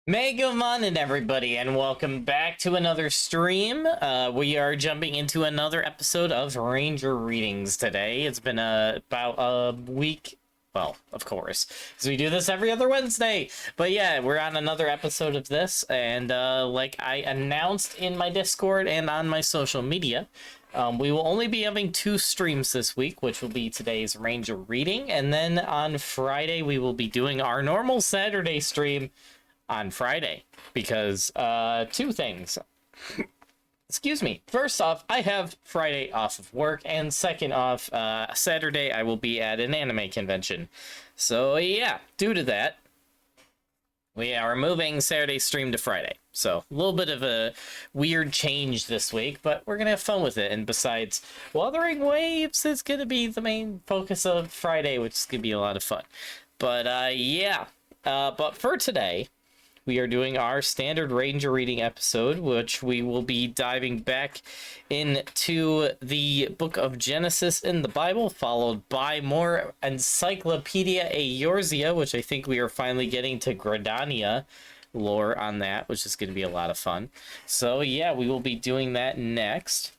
Mega Morning, everybody, and welcome back to another stream. We are jumping into another episode of Ranger Readings today. It's been about a week. Well, of course, because we do this every other Wednesday. But yeah, we're on another episode of this, and like I announced in my Discord and on my social media, we will only be having two streams this week, which will be today's Ranger Reading, and then on Friday we will be doing our normal Saturday stream on Friday because two things. Excuse me. First off, I have Friday off of work, and second off, Saturday I will be at an anime convention. So yeah, due to that, we are moving Saturday stream to Friday. So a little bit of a weird change this week, but we're gonna have fun with it. And besides, Wuthering Waves is gonna be the main focus of Friday, which is gonna be a lot of fun. But yeah. But for today, we are doing our standard Ranger Reading episode, which we will be diving back into the book of Genesis in the Bible, followed by more Encyclopedia Eorzea, which I think we are finally getting to Gradania lore on that, which is going to be a lot of fun. So yeah, we will be doing that next.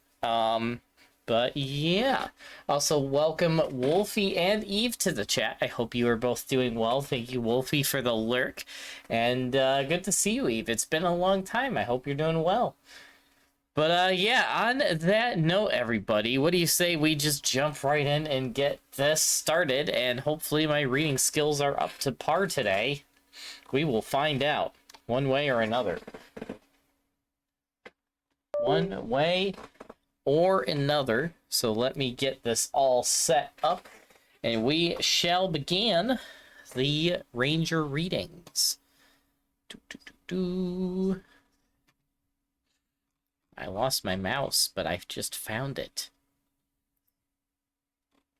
But yeah, also welcome Wolfie and Eve to the chat. I hope you are both doing well. Thank you, Wolfie, for the lurk. And good to see you, Eve. It's been a long time. I hope you're doing well. But yeah, on that note, everybody, what do you say we just jump right in and get this started? And hopefully my reading skills are up to par today. We will find out one way or another. One way or another. So let me get this all set up and we shall begin the Ranger readings. I lost my mouse, but I've just found it.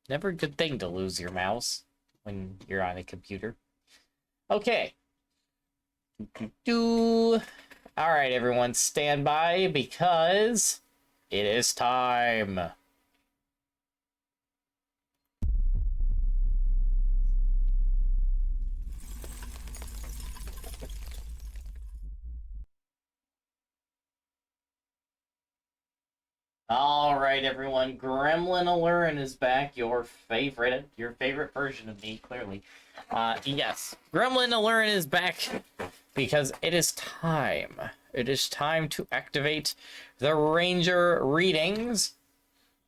Never a good thing to lose your mouse when you're on a computer. Okay. All right, everyone, stand by because it is time. All right, everyone. Gremlin Allurin is back. Your favorite version of me, clearly. Yes, Gremlin Allurin is back because it is time. It is time to activate the Ranger readings,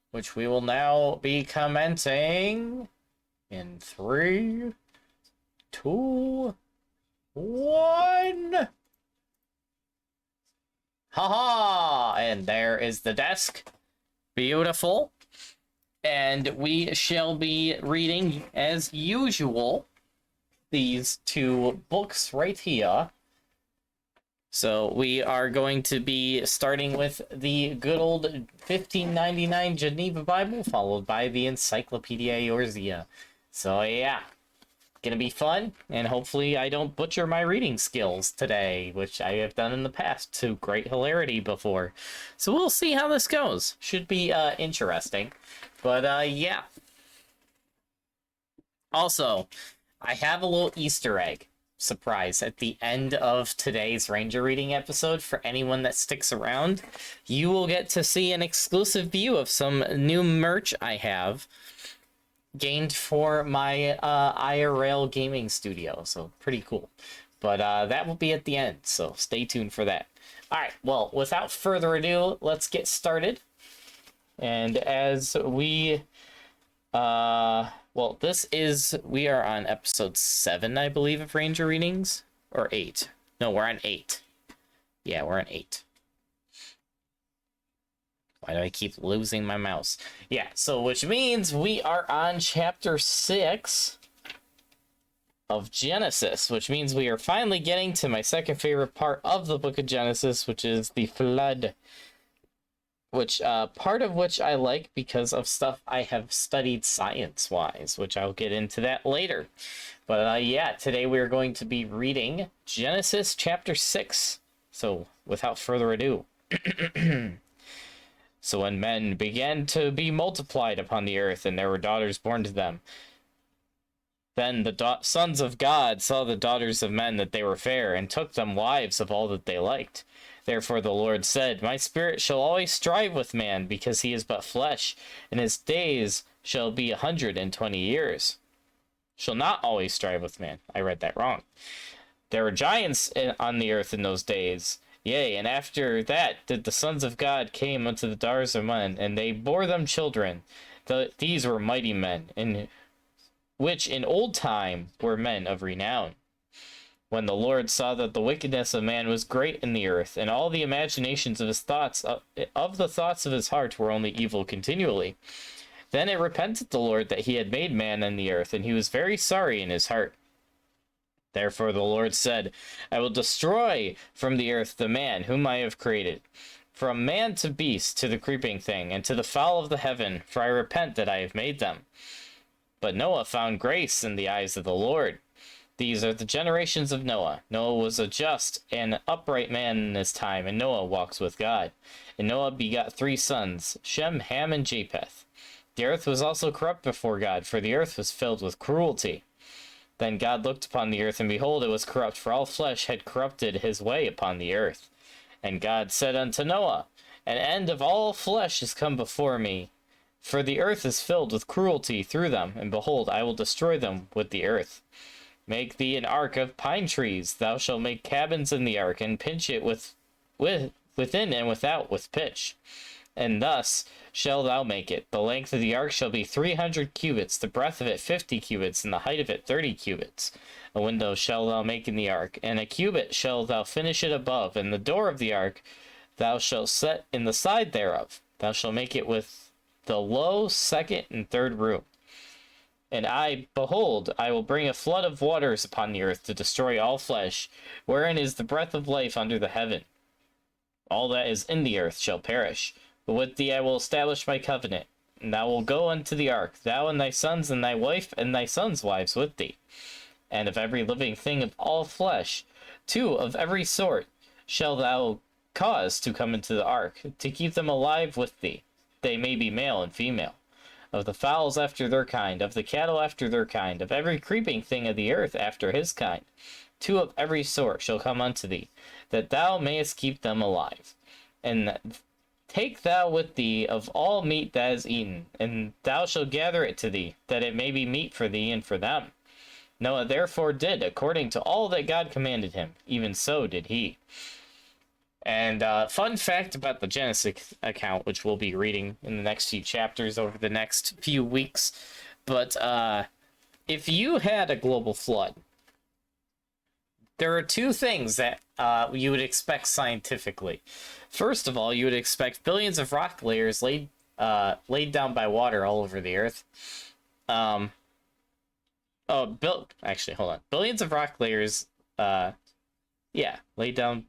which we will now be commencing in 3, 2, 1. Haha! And there is the desk. Beautiful. And we shall be reading, as usual, these two books right here. So we are going to be starting with the good old 1599 Geneva Bible, followed by the Encyclopedia Eorzea. So yeah, gonna be fun, and hopefully I don't butcher my reading skills today, which I have done in the past to great hilarity before. So we'll see how this goes. Should be interesting. But yeah. Also, I have a little Easter egg surprise at the end of today's Ranger Reading episode. For anyone that sticks around, you will get to see an exclusive view of some new merch I have gained for my IRL gaming studio. So pretty cool. But that will be at the end, so stay tuned for that. All right, well, without further ado, let's get started. And as we well, we are on episode 7, I believe, of Ranger Readings. Or 8. No, we're on 8. Yeah, we're on 8. Why do I keep losing my mouse? Yeah, so which means we are on chapter 6 of Genesis, which means we are finally getting to my second favorite part of the book of Genesis, which is the flood. Which, part of which I like because of stuff I have studied science-wise, which I'll get into that later. But, yeah, today we are going to be reading Genesis chapter 6. So, without further ado. So when men began to be multiplied upon the earth, and there were daughters born to them, Then the sons of God saw the daughters of men that they were fair, and took them wives of all that they liked. Therefore the Lord said, My spirit shall always strive with man, because he is but flesh, and his days shall be 120 years. Shall not always strive with man. I read that wrong. There were giants on the earth in those days. Yea, and after that did the sons of God came unto the daughters of men, and they bore them children. These were mighty men, which in old time were men of renown. When the Lord saw that the wickedness of man was great in the earth, and all the imaginations of his thoughts, of the thoughts of his heart were only evil continually, then it repented the Lord that he had made man in the earth, and he was very sorry in his heart. Therefore the Lord said, I will destroy from the earth the man whom I have created, from man to beast, to the creeping thing, and to the fowl of the heaven, for I repent that I have made them. But Noah found grace in the eyes of the Lord. These are the generations of Noah. Noah was a just and upright man in his time, and Noah walks with God. And Noah begot 3 sons, Shem, Ham, and Japheth. The earth was also corrupt before God, for the earth was filled with cruelty. Then God looked upon the earth, and behold, it was corrupt, for all flesh had corrupted his way upon the earth. And God said unto Noah, An end of all flesh is come before me, for the earth is filled with cruelty through them, and behold, I will destroy them with the earth. Make thee an ark of pine trees. Thou shalt make cabins in the ark, and pinch it within and without with pitch. And thus shalt thou make it. The length of the ark shall be 300 cubits, the breadth of it 50 cubits, and the height of it 30 cubits. A window shalt thou make in the ark, and a cubit shalt thou finish it above, and the door of the ark thou shalt set in the side thereof. Thou shalt make it with the low second and third room. And behold, I will bring a flood of waters upon the earth to destroy all flesh, wherein is the breath of life under the heaven. All that is in the earth shall perish. But with thee I will establish my covenant, and thou wilt go unto the ark, thou and thy sons, and thy wife, and thy sons' wives with thee. And of every living thing of all flesh, 2 of every sort shall thou cause to come into the ark, to keep them alive with thee. They may be male and female. Of the fowls after their kind, of the cattle after their kind, of every creeping thing of the earth after his kind, 2 of every sort shall come unto thee, that thou mayest keep them alive. And take thou with thee of all meat that is eaten, and thou shalt gather it to thee, that it may be meat for thee and for them. Noah therefore did according to all that God commanded him, even so did he. And fun fact about the Genesis account, which we'll be reading in the next few chapters over the next few weeks, but if you had a global flood, there are 2 things that you would expect scientifically. First of all, you would expect billions of rock layers laid down by water all over the earth. Actually, hold on. Billions of rock layers, laid down.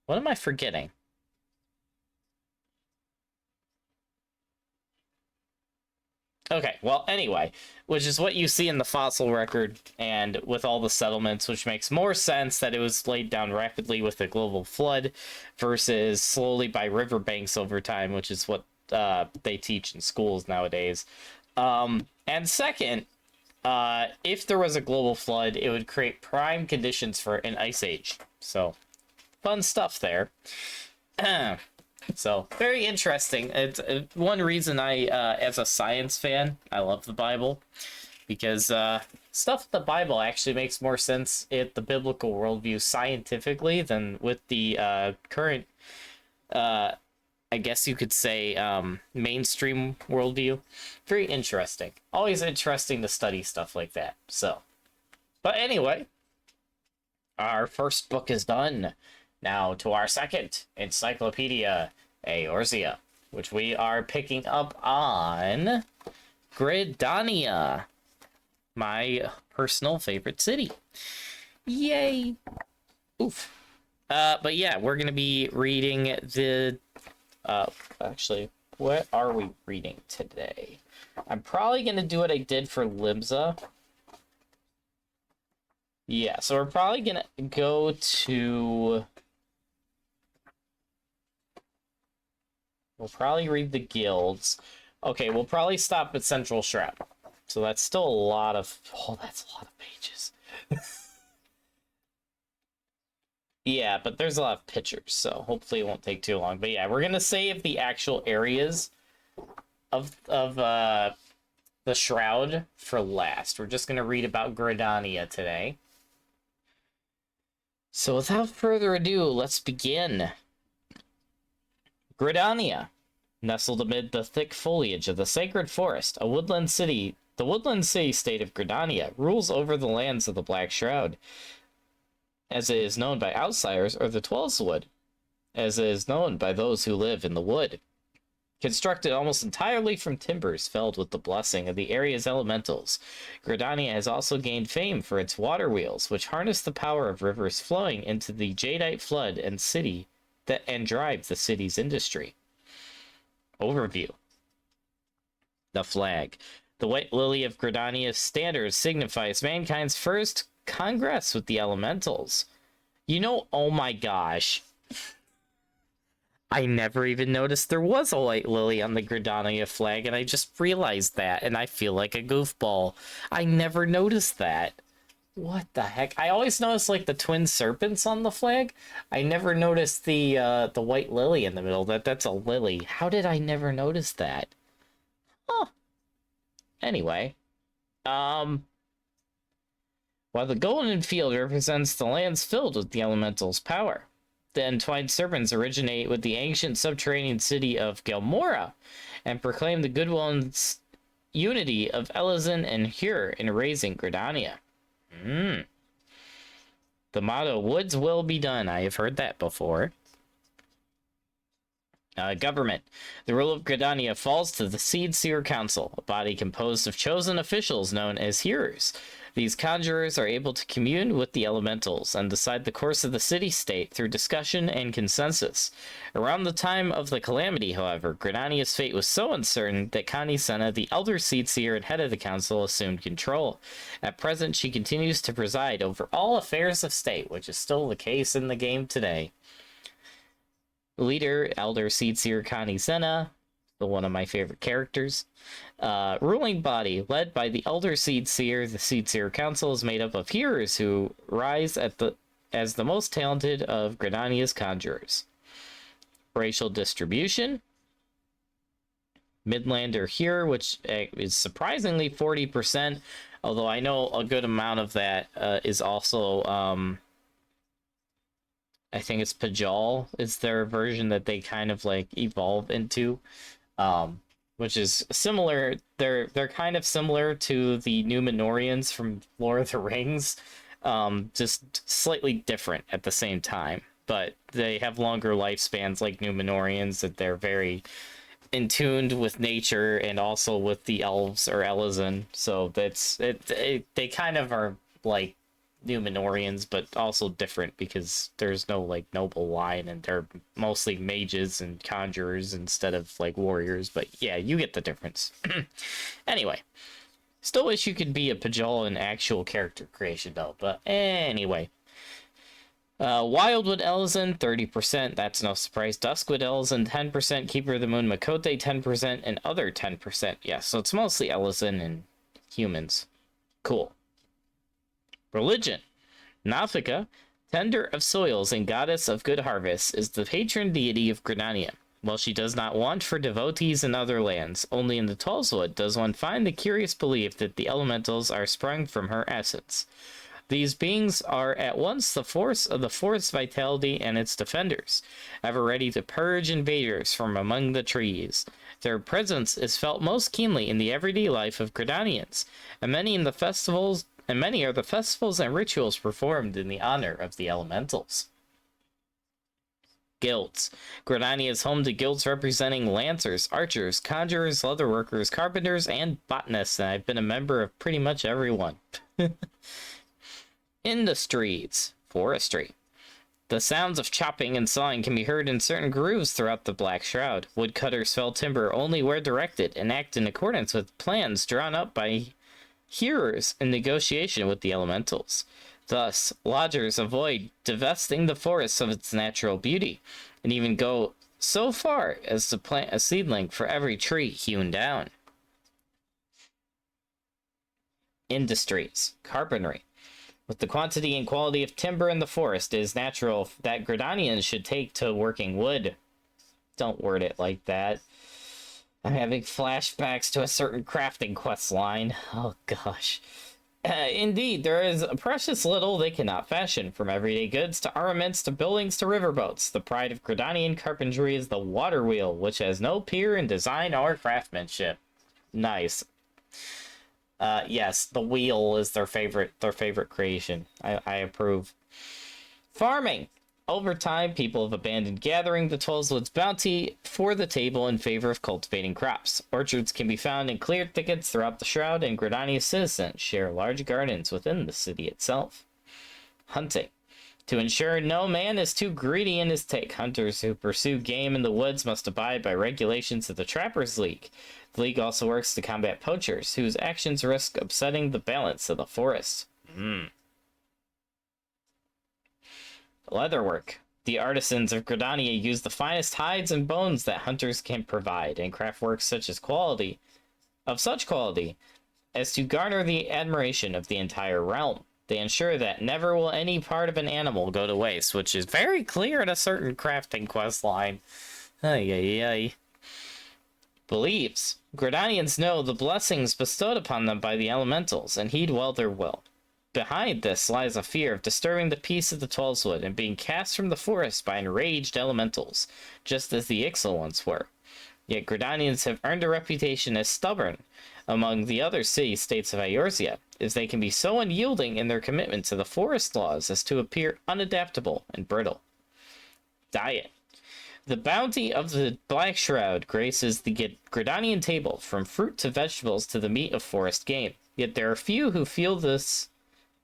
What am I forgetting? Okay, well, anyway, which is what you see in the fossil record and with all the settlements, which makes more sense that it was laid down rapidly with a global flood versus slowly by riverbanks over time, which is what they teach in schools nowadays. And second, if there was a global flood, it would create prime conditions for an ice age. So, fun stuff there. So, very interesting. It's one reason I, as a science fan, I love the Bible. Because stuff in the Bible actually makes more sense in the biblical worldview scientifically than with the current, I guess you could say, mainstream worldview. Very interesting. Always interesting to study stuff like that. So, but anyway, our first book is done. Now to our second, Encyclopedia Eorzea, which we are picking up on Gridania, my personal favorite city. Yay! Oof. But yeah, we're gonna be reading the... actually, what are we reading today? I'm probably gonna do what I did for Limsa. Yeah, so we're probably gonna go to... We'll probably read the guilds. Okay, we'll probably stop at Central Shroud. So that's still a lot of... Oh, that's a lot of pages. Yeah, but there's a lot of pictures, so hopefully it won't take too long. But yeah, we're going to save the actual areas of the Shroud for last. We're just going to read about Gridania today. So without further ado, let's begin. Gridania. Nestled amid the thick foliage of the sacred forest, the woodland city-state of Gridania rules over the lands of the Black Shroud, as it is known by outsiders, or the Twelveswood, as it is known by those who live in the wood. Constructed almost entirely from timbers felled with the blessing of the area's elementals, Gridania has also gained fame for its water wheels, which harness the power of rivers flowing into the jadeite flood and drive the city's industry. Overview. The flag. The white lily of Gridania's standard signifies mankind's first congress with the elementals. You know, oh my gosh. I never even noticed there was a white lily on the Gridania flag, and I just realized that, and I feel like a goofball. I never noticed that. What the heck? I always notice like the twin serpents on the flag. I never noticed the white lily in the middle. That's a lily. How did I never notice that? Oh. Anyway, while the golden field represents the lands filled with the elemental's power, the entwined serpents originate with the ancient subterranean city of Gelmora and proclaim the goodwill and unity of Elizin and Hur in raising Gridania. The motto, "Woods will be done." I have heard that before. Government. The rule of Gridania falls to the Seed Seer Council, a body composed of chosen officials known as hearers. These conjurers are able to commune with the elementals and decide the course of the city-state through discussion and consensus. Around the time of the calamity, however, Gridania's fate was so uncertain that Connie Senna, the elder Seed Seer and head of the council, assumed control. At present, she continues to preside over all affairs of state, which is still the case in the game today. Leader, Elder Seed Seer Connie Senna, one of my favorite characters. Ruling body, led by the Elder Seed Seer, the Seed Seer Council is made up of hearers who rise as the most talented of Gridania's conjurers. Racial distribution. Midlander hearer, which is surprisingly 40%, although I know a good amount of that is also... I think it's Pajal is their version that they kind of like evolve into, which is similar. They're kind of similar to the Numenorians from Lord of the Rings, just slightly different at the same time. But they have longer lifespans like Numenorians, that they're very in tuned with nature and also with the elves or Elizin. So they kind of are like Numenorians, but also different because there's no like noble line and they're mostly mages and conjurers instead of like warriors. But yeah, you get the difference. Anyway, still wish you could be a Pajal in actual character creation though. But anyway, Wildwood Elizin 30%, that's no surprise. Duskwood Elizin 10%, Keeper of the Moon Makote 10%, and other 10%. Yeah, so it's mostly Elizin and humans. Cool. Religion. Nafika, tender of soils and goddess of good harvests, is the patron deity of Gridania. While she does not want for devotees in other lands, only in the Twelveswood does one find the curious belief that the elementals are sprung from her essence. These beings are at once the force of the forest's vitality and its defenders, ever ready to purge invaders from among the trees. Their presence is felt most keenly in the everyday life of Gridanians, and many are the festivals and rituals performed in the honor of the elementals. Guilds. Gridania is home to guilds representing lancers, archers, conjurers, leatherworkers, carpenters, and botanists, and I've been a member of pretty much every one. Industries. Forestry. The sounds of chopping and sawing can be heard in certain grooves throughout the Black Shroud. Woodcutters fell timber only where directed and act in accordance with plans drawn up by hearers in negotiation with the elementals. Thus, lodgers avoid divesting the forest of its natural beauty, and even go so far as to plant a seedling for every tree hewn down. Industries. Carpentry. With the quantity and quality of timber in the forest, it is natural that Gridanians should take to working wood. Don't word it like that. I'm having flashbacks to a certain crafting quest line. Oh gosh. Indeed, there is precious little they cannot fashion, from everyday goods to armaments to buildings to riverboats. The pride of Gridanian carpentry is the water wheel, which has no peer in design or craftsmanship. Nice. Yes, the wheel is their favorite creation. I approve. Farming. Over time, people have abandoned gathering the Tollswood's bounty for the table in favor of cultivating crops. Orchards can be found in cleared thickets throughout the Shroud, and Gridania's citizens share large gardens within the city itself. Hunting. To ensure no man is too greedy in his take, hunters who pursue game in the woods must abide by regulations of the Trappers League. The League also works to combat poachers, whose actions risk upsetting the balance of the forest. Leatherwork. The artisans of Gridania use the finest hides and bones that hunters can provide, and craft works such quality as to garner the admiration of the entire realm. They ensure that never will any part of an animal go to waste, which is very clear in a certain crafting quest line. Ay. Believes. Gridanians know the blessings bestowed upon them by the elementals, and heed well their will. Behind this lies a fear of disturbing the peace of the Tollswood and being cast from the forest by enraged elementals, just as the Ixal once were. Yet Gridanians have earned a reputation as stubborn among the other city-states of Eorzea, as they can be so unyielding in their commitment to the forest laws as to appear unadaptable and brittle. Diet. The bounty of the Black Shroud graces the Gridanian table, from fruit to vegetables to the meat of forest game. Yet there are few who feel this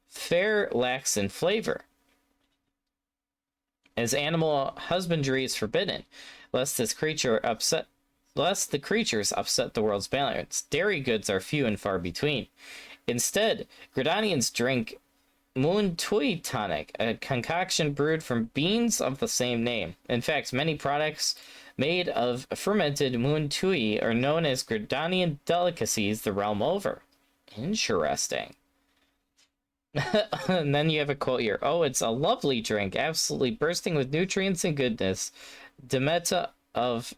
fare lacks in flavor, as animal husbandry is forbidden, lest the creatures upset the world's balance. Dairy goods are few and far between. Instead, Gridanians drink Moon Tui tonic, a concoction brewed from beans of the same name. In fact, many products made of fermented Moon Tui are known as Gridanian delicacies the realm over. Interesting. And then you have a quote here. Oh, it's a lovely drink, absolutely bursting with nutrients and goodness. Demeta of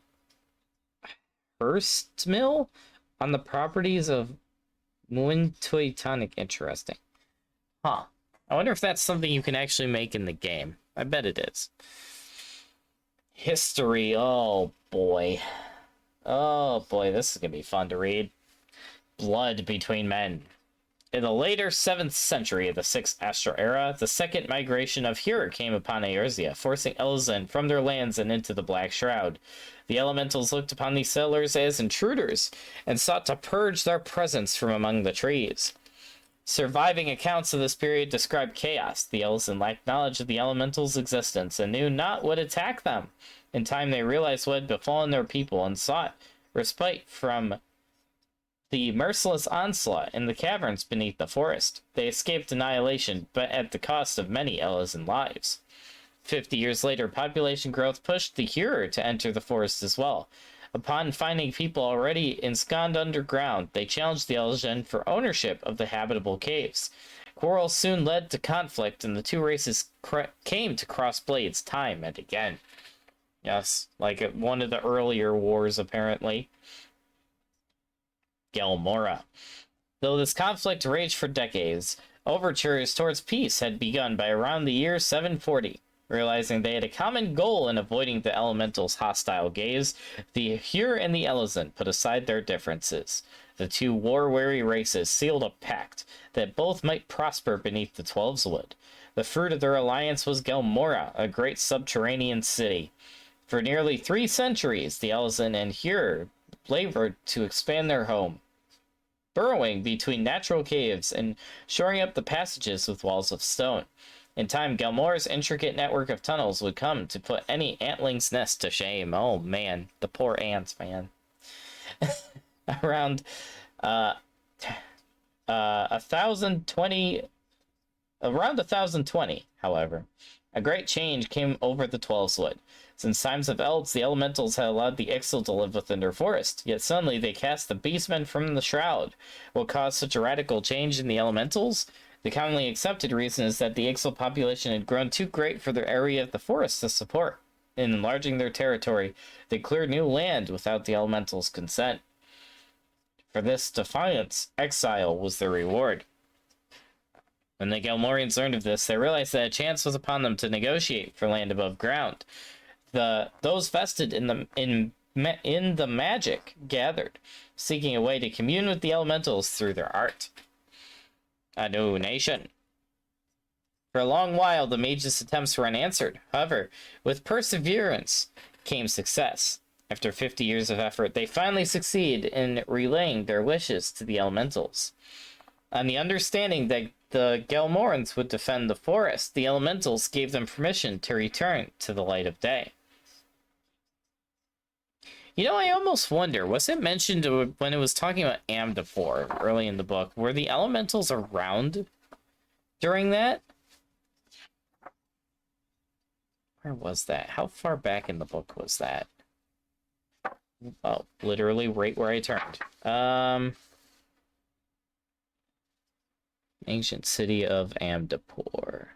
Hurstmill on the properties of Muintui tonic. Interesting. Huh. I wonder if that's something you can actually make in the game. I bet it is. History. Oh, boy. Oh, boy. This is going to be fun to read. Blood between men. In the later 7th century of the 6th Astral Era, the second migration of Hur came upon Eorzea, forcing Elzen from their lands and into the Black Shroud. The elementals looked upon these settlers as intruders, and sought to purge their presence from among the trees. Surviving accounts of this period describe chaos. The Elzen lacked knowledge of the elementals' existence, and knew not what attacked them. In time they realized what had befallen their people, and sought respite from the merciless onslaught in the caverns beneath the forest. They escaped annihilation, but at the cost of many Elezen lives. 50 years later, population growth pushed the Hur to enter the forest as well. Upon finding people already ensconced underground, they challenged the Elezen for ownership of the habitable caves. Quarrels soon led to conflict, and the two races came to cross blades time and again. Yes, like one of the earlier wars, apparently. Gelmora. Though this conflict raged for decades, overtures towards peace had begun by around the year 740. Realizing they had a common goal in avoiding the elemental's hostile gaze, the Hur and the Elezen put aside their differences. The two war-weary races sealed a pact that both might prosper beneath the Twelveswood. The fruit of their alliance was Gelmora, a great subterranean city. For nearly 3 centuries, the Elezen and Hur labored to expand their home, burrowing between natural caves and shoring up the passages with walls of stone. In time, Gelmora's intricate network of tunnels would come to put any antling's nest to shame. Oh man, the poor ants, man. Around 1020, however, A great change came over the Twelveswood. Since times of Elves, the elementals had allowed the Ixal to live within their forest, yet suddenly they cast the beastmen from the shroud. What caused such a radical change in the elementals? The commonly accepted reason is that the Ixal population had grown too great for their area of the forest to support. In enlarging their territory, they cleared new land without the elementals' consent. For this defiance, exile was their reward. When the Gelmorians learned of this, they realized that a chance was upon them to negotiate for land above ground. Those vested in the magic gathered, seeking a way to commune with the elementals through their art. A new nation. For a long while, the mages' attempts were unanswered. However, with perseverance came success. After 50 years of effort, they finally succeed in relaying their wishes to the elementals. On the understanding that the Gelmorans would defend the forest, the elementals gave them permission to return to the light of day. You know, I almost wonder, was it mentioned when it was talking about Amdapor early in the book, were the elementals around during that? Where was that? How far back in the book was that? Oh, literally right where I turned. Ancient city of Amdapor.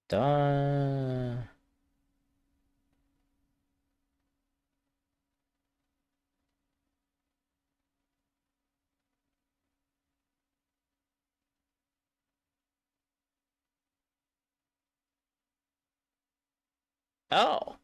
Duh. Oh.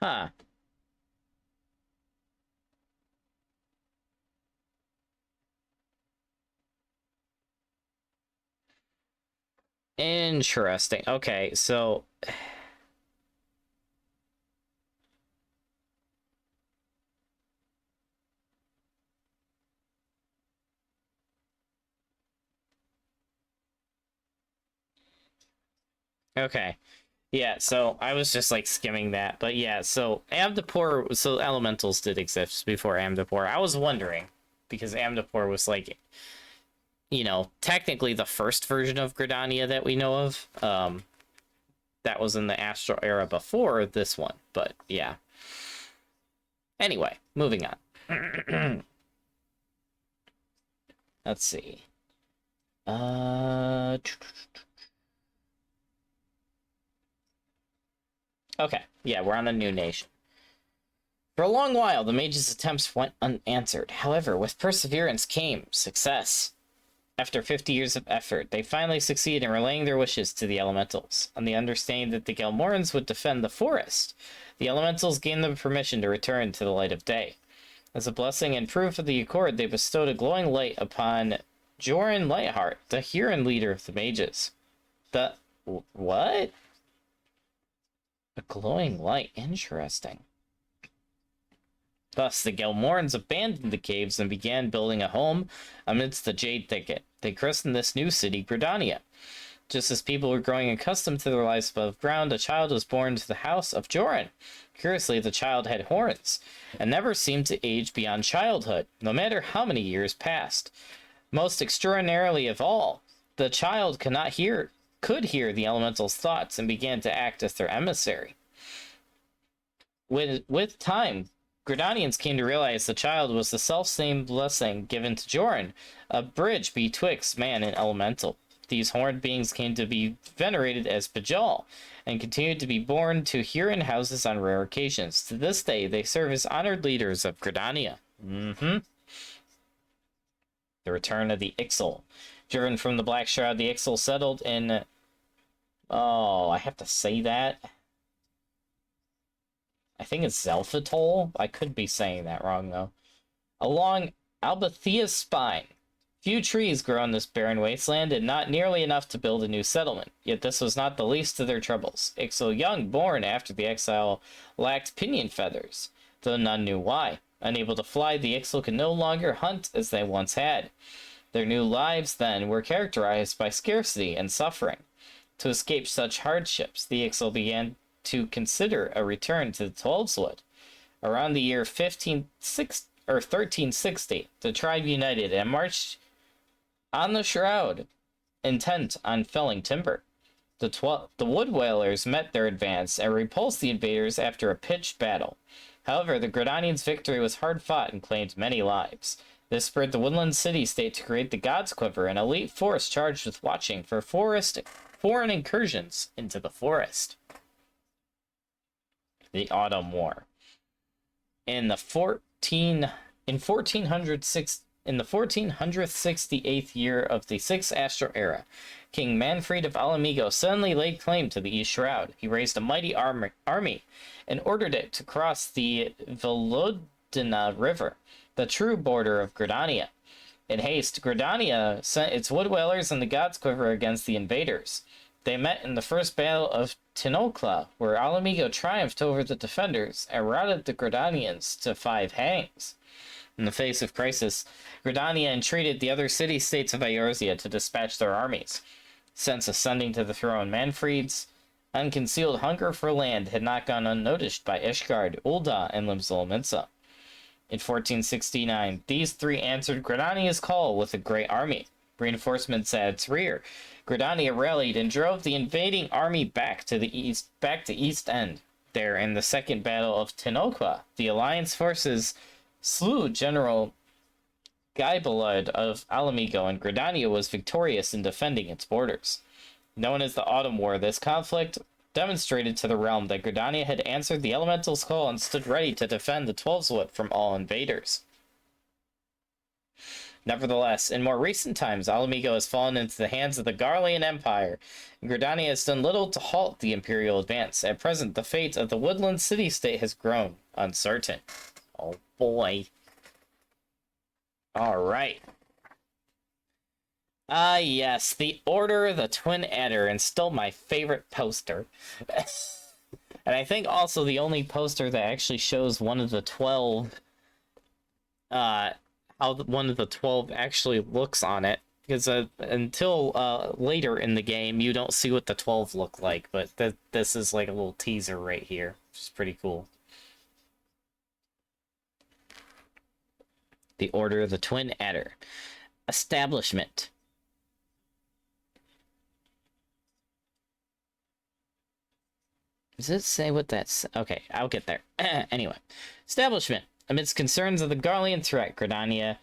Huh. Interesting. Okay, so okay. Yeah, so I was just like skimming that, but yeah, so Amdapor, so elementals did exist before Amdapor. I was wondering because Amdapor was like, you know, technically the first version of Gridania that we know of. That was in the Astral era before this one, but yeah. Anyway, moving on. Let's see. Okay, yeah, we're on a new nation. For a long while, the mages' attempts went unanswered. However, with perseverance came success. After 50 years of effort, they finally succeed in relaying their wishes to the elementals. On the understanding that the Gelmorans would defend the forest, the elementals gained them permission to return to the light of day. As a blessing and proof of the accord, they bestowed a glowing light upon Joran Lightheart, the Huron leader of the mages. The... what? A glowing light. Interesting. Thus, the Gelmorans abandoned the caves and began building a home amidst the jade thicket. They christened this new city Gridania. Just as people were growing accustomed to their lives above ground, a child was born to the house of Joran. Curiously, the child had horns, and never seemed to age beyond childhood, no matter how many years passed. Most extraordinarily of all, the child could hear the elemental's thoughts and began to act as their emissary. With time, Gridanians came to realize the child was the self-same blessing given to Joran, a bridge betwixt man and elemental. These horned beings came to be venerated as Bajal, and continued to be born to Huron houses on rare occasions. To this day, they serve as honored leaders of Gridania. The return of the Ixal. Driven from the Black Shroud, the Ixal settled in... oh, I have to say that? I think it's Zelfatol. I could be saying that wrong, though. Along Albathea's spine. Few trees grow on this barren wasteland, and not nearly enough to build a new settlement. Yet this was not the least of their troubles. Ixo young, born after the exile, lacked pinion feathers, though none knew why. Unable to fly, the Ixo could no longer hunt as they once had. Their new lives, then, were characterized by scarcity and suffering. To escape such hardships, the Ixo began to consider a return to the Twelveswood. Around the year 1360, the tribe united and marched on the Shroud, intent on felling timber. The Wood Whalers met their advance and repulsed the invaders after a pitched battle. However, the Gridanians' victory was hard fought and claimed many lives. This spurred the Woodland City-State to create the God's Quiver, an elite force charged with watching for foreign incursions into the forest. The Autumn War. In the 1468th year of the 6th Astral Era, King Manfred of Alamigo suddenly laid claim to the East Shroud. He raised a mighty army and ordered it to cross the Volodina River, the true border of Gridania. In haste, Gridania sent its wood whalers and the God's Quiver against the invaders. They met in the first battle of Tinocla, where Alamigo triumphed over the defenders and routed the Gridanians to 5 hangs. In the face of crisis, Gridania entreated the other city-states of Eorzea to dispatch their armies. Since ascending to the throne, Manfred's unconcealed hunger for land had not gone unnoticed by Ishgard, Ul'dah, and Limsol-Minsa. In 1469, these 3 answered Gridania's call with a great army. Reinforcements at its rear, Gridania rallied and drove the invading army back to East End. There, in the Second Battle of Tinocla, the Alliance forces slew General Gaibelard of Alamigo, and Gridania was victorious in defending its borders. Known as the Autumn War, this conflict demonstrated to the realm that Gridania had answered the Elemental's call and stood ready to defend the Twelveswood from all invaders. Nevertheless, in more recent times, Alamigo has fallen into the hands of the Garlean Empire, and Gridania has done little to halt the Imperial advance. At present, the fate of the Woodland City-State has grown uncertain. Oh boy. Alright. Yes, the Order of the Twin Adder, and still my favorite poster. And I think also the only poster that actually shows one of the 12, how one of the 12 actually looks on it. Because until later in the game, you don't see what the 12 look like, but this is like a little teaser right here, which is pretty cool. The Order of the Twin Adder. Establishment. Does it say what that's... Okay, I'll get there. Anyway. Establishment. Amidst concerns of the Garlean threat, Gridania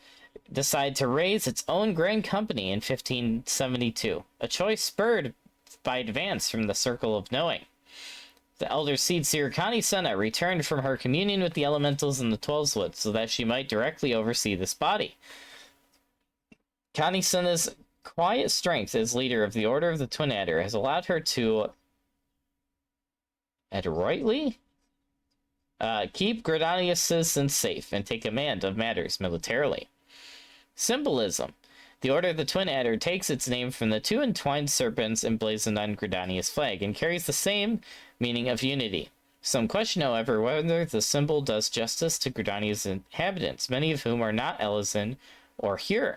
decided to raise its own grain company in 1572. A choice spurred by advance from the Circle of Knowing. The elder seed seer Connie Senna returned from her communion with the elementals in the Twelveswood so that she might directly oversee this body. Connie Senna's quiet strength as leader of the Order of the Twin Adder has allowed her to adroitly keep Gridania's citizens safe and take command of matters militarily. Symbolism. The Order of the Twin Adder takes its name from the 2 entwined serpents emblazoned on Gridania's flag and carries the same meaning of unity. Some question, however, whether the symbol does justice to Gridania's inhabitants, many of whom are not Elysian or Hyur.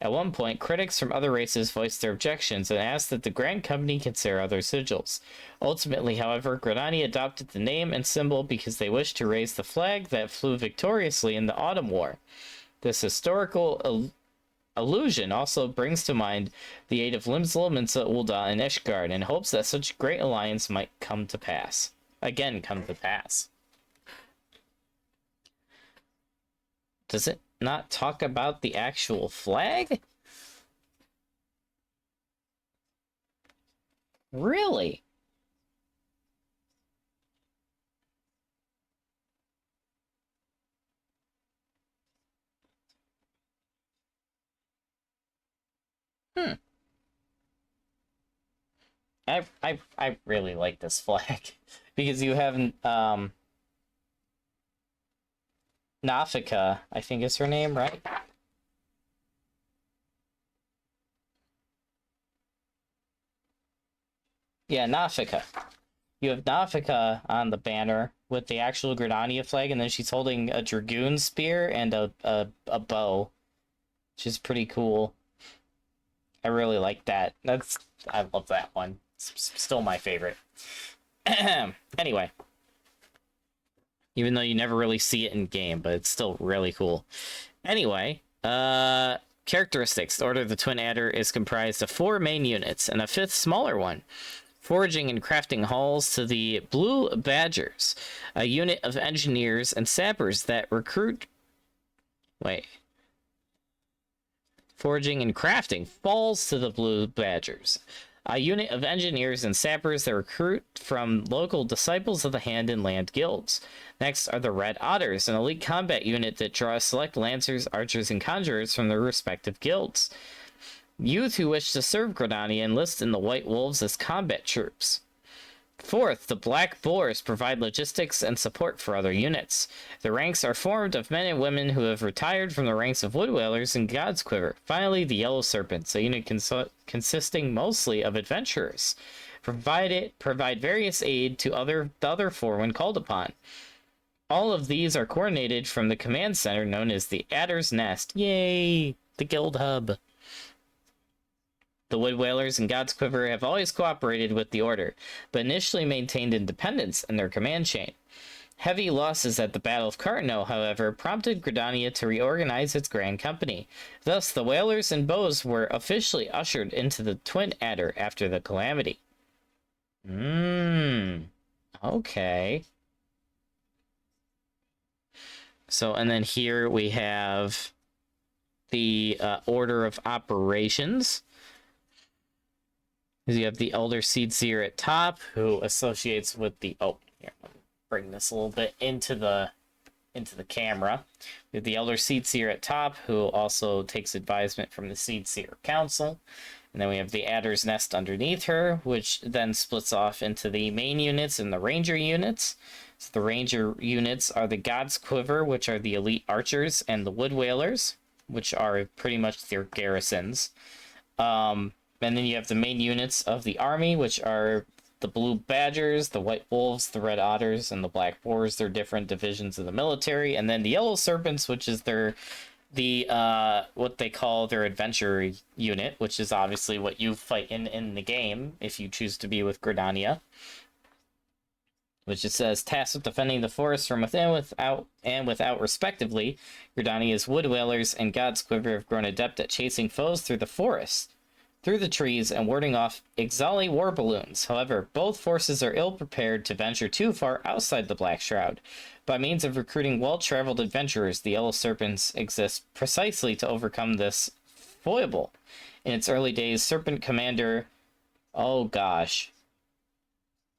At one point, critics from other races voiced their objections and asked that the Grand Company consider other sigils. Ultimately, however, Gridania adopted the name and symbol because they wished to raise the flag that flew victoriously in the Autumn War. This historical allusion also brings to mind the aid of Limsol-Minsa, Ul'dah, and Ishgard, and hopes that such a great alliance might come to pass. Again, come to pass. Does it not talk about the actual flag? Really? I really like this flag because you haven't Nafika, I think is her name, right? Yeah, Nafika. You have Nafika on the banner with the actual Gridania flag, and then she's holding a dragoon spear and a bow, which is pretty cool. I really like that. I love that one. It's still my favorite. Anyway, even though you never really see it in game, but it's still really cool. Anyway, characteristics. The Order of the Twin Adder is comprised of 4 main units and a 5th smaller one. Foraging and crafting halls to the Blue Badgers, a unit of engineers and sappers that recruit... Wait. Foraging and crafting falls to the Blue Badgers, a unit of engineers and sappers that recruit from local Disciples of the Hand and Land guilds. Next are the Red Otters, an elite combat unit that draws select lancers, archers, and conjurers from their respective guilds. Youth who wish to serve Gridania enlist in the White Wolves as combat troops. Fourth, the Black Boars provide logistics and support for other units. The ranks are formed of men and women who have retired from the ranks of Wood Whalers and God's Quiver. Finally, the Yellow Serpents, a unit consisting mostly of adventurers. Provide various aid to the other 4 when called upon. All of these are coordinated from the command center known as the Adder's Nest. Yay! The guild hub. The Wood Whalers and God's Quiver have always cooperated with the Order, but initially maintained independence in their command chain. Heavy losses at the Battle of Cartano, however, prompted Gridania to reorganize its Grand Company. Thus, the Whalers and Bows were officially ushered into the Twin Adder after the Calamity. Okay. So, and then here we have the Order of Operations. You have the Elder Seed Seer at top, who associates with the... Oh, here, let me bring this a little bit into the camera. We have the Elder Seed Seer at top, who also takes advisement from the Seed Seer Council. And then we have the Adder's Nest underneath her, which then splits off into the main units and the Ranger units. So the Ranger units are the God's Quiver, which are the elite archers, and the Wood Whalers, which are pretty much their garrisons. And then you have the main units of the army, which are the Blue Badgers, the White Wolves, the Red Otters, and the Black Boars. They're different divisions of the military. And then the Yellow Serpents, which is what they call their adventure unit, which is obviously what you fight in the game if you choose to be with Gridania. Which it says, tasked with defending the forest from within without respectively. Gridania's Wood Whalers and God's Quiver have grown adept at chasing foes through the forest, through the trees, and warding off Ixali war balloons. However, both forces are ill-prepared to venture too far outside the Black Shroud. By means of recruiting well-traveled adventurers, the Yellow Serpents exist precisely to overcome this foible. In its early days, Serpent Commander... Oh gosh.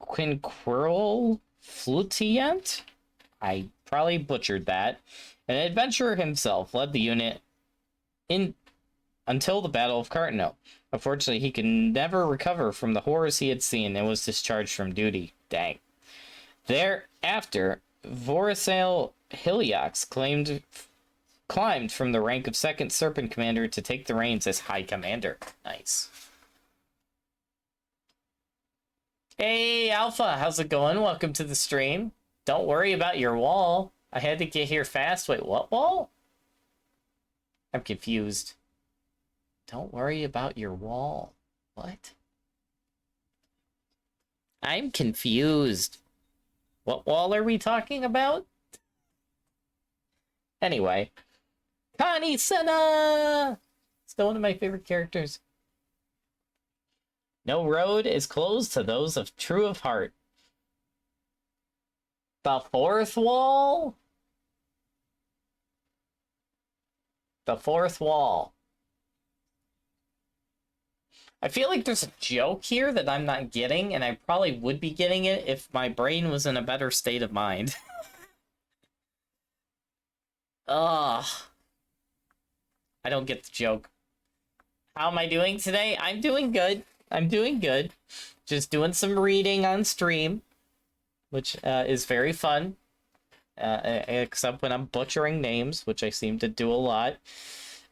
Quinquirl Flutient? I probably butchered that. An adventurer himself led the unit until the Battle of Cartano. Unfortunately, he could never recover from the horrors he had seen and was discharged from duty. Dang. Thereafter, Vorisail Hiliox climbed from the rank of second Serpent Commander to take the reins as High Commander. Nice. Hey, Alpha, how's it going? Welcome to the stream. Don't worry about your wall. I had to get here fast. Wait, what wall? I'm confused. Don't worry about your wall. What? I'm confused. What wall are we talking about? Anyway. Connie Senna! Still one of my favorite characters. No road is closed to those of true of heart. The 4th wall? The 4th wall. I feel like there's a joke here that I'm not getting, and I probably would be getting it if my brain was in a better state of mind. Ugh. I don't get the joke. How am I doing today? I'm doing good. I'm doing good. Just doing some reading on stream, which is very fun. except when I'm butchering names, which I seem to do a lot.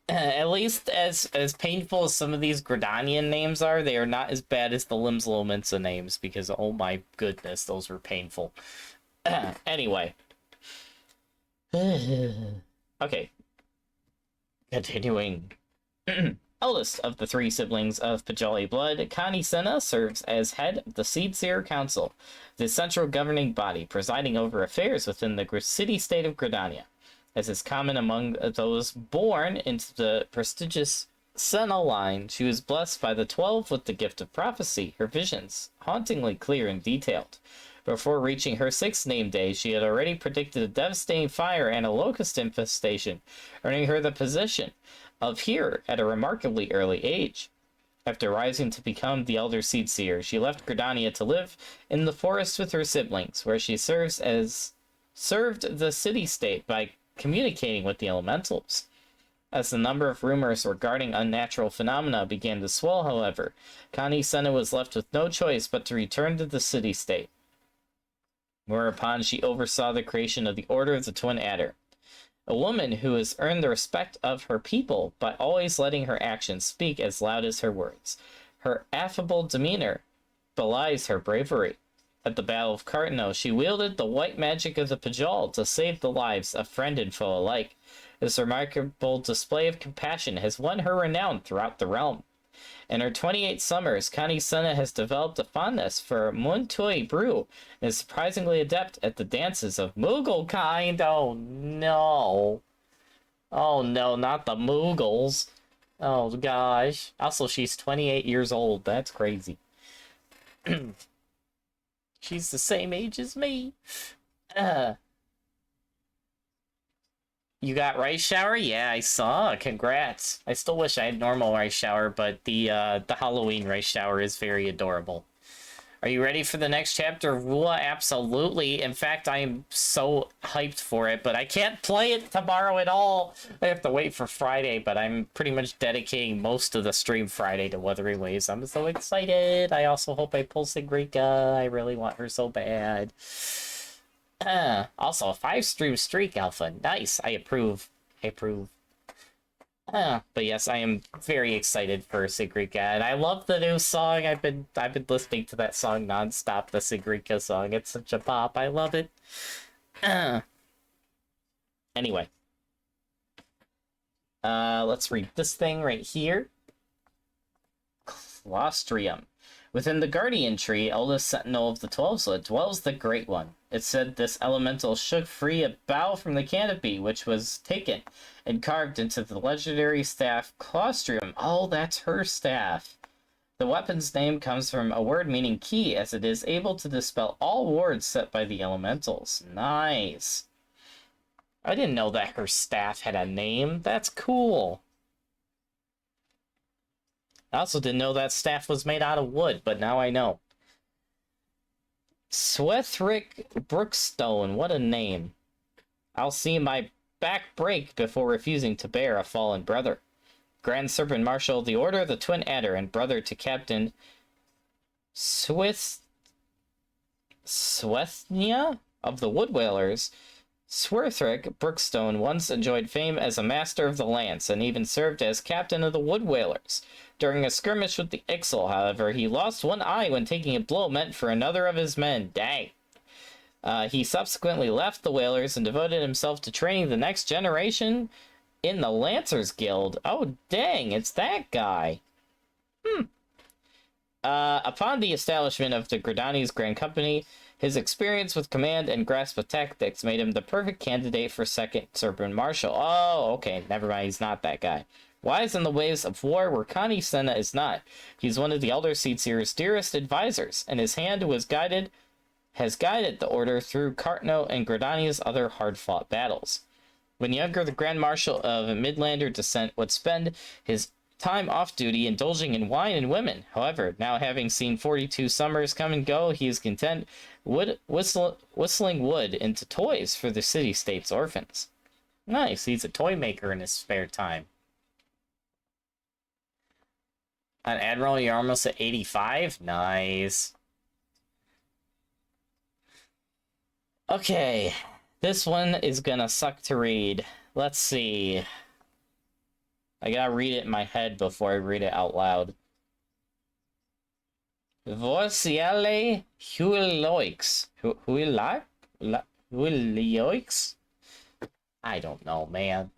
At least as painful as some of these Gridanian names are, they are not as bad as the Limslominsa names, because oh my goodness, those were painful. Anyway. Okay. Continuing. Eldest of the three siblings of Pajali blood, Connie Senna serves as head of the Seedseer Council, the central governing body presiding over affairs within the city-state of Gridania. As is common among those born into the prestigious Senna line, she was blessed by the 12 with the gift of prophecy, her visions hauntingly clear and detailed. Before reaching her 6th name day, she had already predicted a devastating fire and a locust infestation, earning her the position of Hearer at a remarkably early age. After rising to become the elder Seedseer, she left Gridania to live in the forest with her siblings, where she served the city-state by communicating with the elementals. As the number of rumors regarding unnatural phenomena began to swell, however, Connie Senna was left with no choice but to return to the city-state, whereupon she oversaw the creation of the Order of the Twin Adder. A woman who has earned the respect of her people by always letting her actions speak as loud as her words. Her affable demeanor belies her bravery. At the Battle of Cartano, she wielded the white magic of the Pajal to save the lives of friend and foe alike. This remarkable display of compassion has won her renown throughout the realm. In her 28 summers, Connie Senna has developed a fondness for Muntui brew and is surprisingly adept at the dances of Moogle kind. Oh no. Oh no, not the Moogles. Oh gosh. Also, she's 28 years old. That's crazy. She's the same age as me. You got rice shower? Yeah, I saw. Congrats. I still wish I had normal rice shower, but the Halloween rice shower is very adorable. Are you ready for the next chapter of Rua? Absolutely. In fact, I am so hyped for it, but I can't play it tomorrow at all. I have to wait for Friday, but I'm pretty much dedicating most of the stream Friday to Wuthering Waves. I'm so excited. I also hope I pull Sigrika. I really want her so bad. Also, a 5-stream streak, Alpha. Nice. I approve. I approve. But yes, I am very excited for Sigrika, and I love the new song. I've been listening to that song nonstop, the Sigrika song. It's such a pop. I love it. Anyway. Let's read this thing right here. Clostrium. Within the Guardian Tree, eldest sentinel of the 12-slit, dwells the Great One. It said this elemental shook free a bough from the canopy, which was taken and carved into the legendary staff Clostrium. Oh, that's her staff. The weapon's name comes from a word meaning key, as it is able to dispel all wards set by the elementals. Nice. I didn't know that her staff had a name. That's cool. I also didn't know that staff was made out of wood, but now I know. Swethric Brookstone, what a name. I'll see my back break before refusing to bear a fallen brother. Grand Serpent Marshal of the Order of the Twin Adder and brother to Captain Swethnia of the Wood Whalers, Swethric Brookstone once enjoyed fame as a master of the lance and even served as captain of the Wood Whalers. During a skirmish with the Ixal, however, he lost one eye when taking a blow meant for another of his men. Dang. He subsequently left the Whalers and devoted himself to training the next generation in the Lancers Guild. Oh, dang, it's that guy. Upon the establishment of the Gridani's Grand Company, his experience with command and grasp of tactics made him the perfect candidate for second Serpent Marshal. Oh, okay, never mind, he's not that guy. Wise in the ways of war where Connie Senna is not. He's one of the Elder Seedseer's dearest advisors, and his hand has guided the Order through Cartano and Gridania's other hard-fought battles. When younger, the Grand Marshal of Midlander descent would spend his time off duty indulging in wine and women. However, now having seen 42 summers come and go, he is content whistling wood into toys for the city-state's orphans. Nice, he's a toy maker in his spare time. On Admiral, you're almost at 85? Nice. Okay, This one is gonna suck to read. Let's see. I gotta read it in my head before I read it out loud. Vorciale Huiloix. Huiloix? I don't know, man.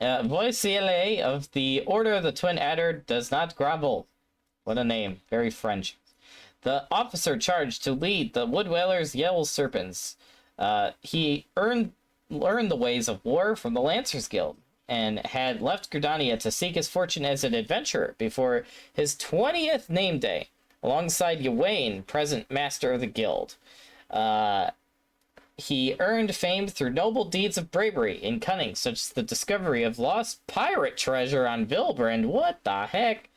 Voicele of the Order of the Twin Adder does not grumble. What a name. Very French. The officer charged to lead the Wood Whalers' Yellow Serpents. He learned the ways of war from the Lancers Guild, and had left Gridania to seek his fortune as an adventurer before his 20th name day, alongside Ywain, present master of the guild. He earned fame through noble deeds of bravery and cunning, such as the discovery of lost pirate treasure on Vilbrand. What the heck?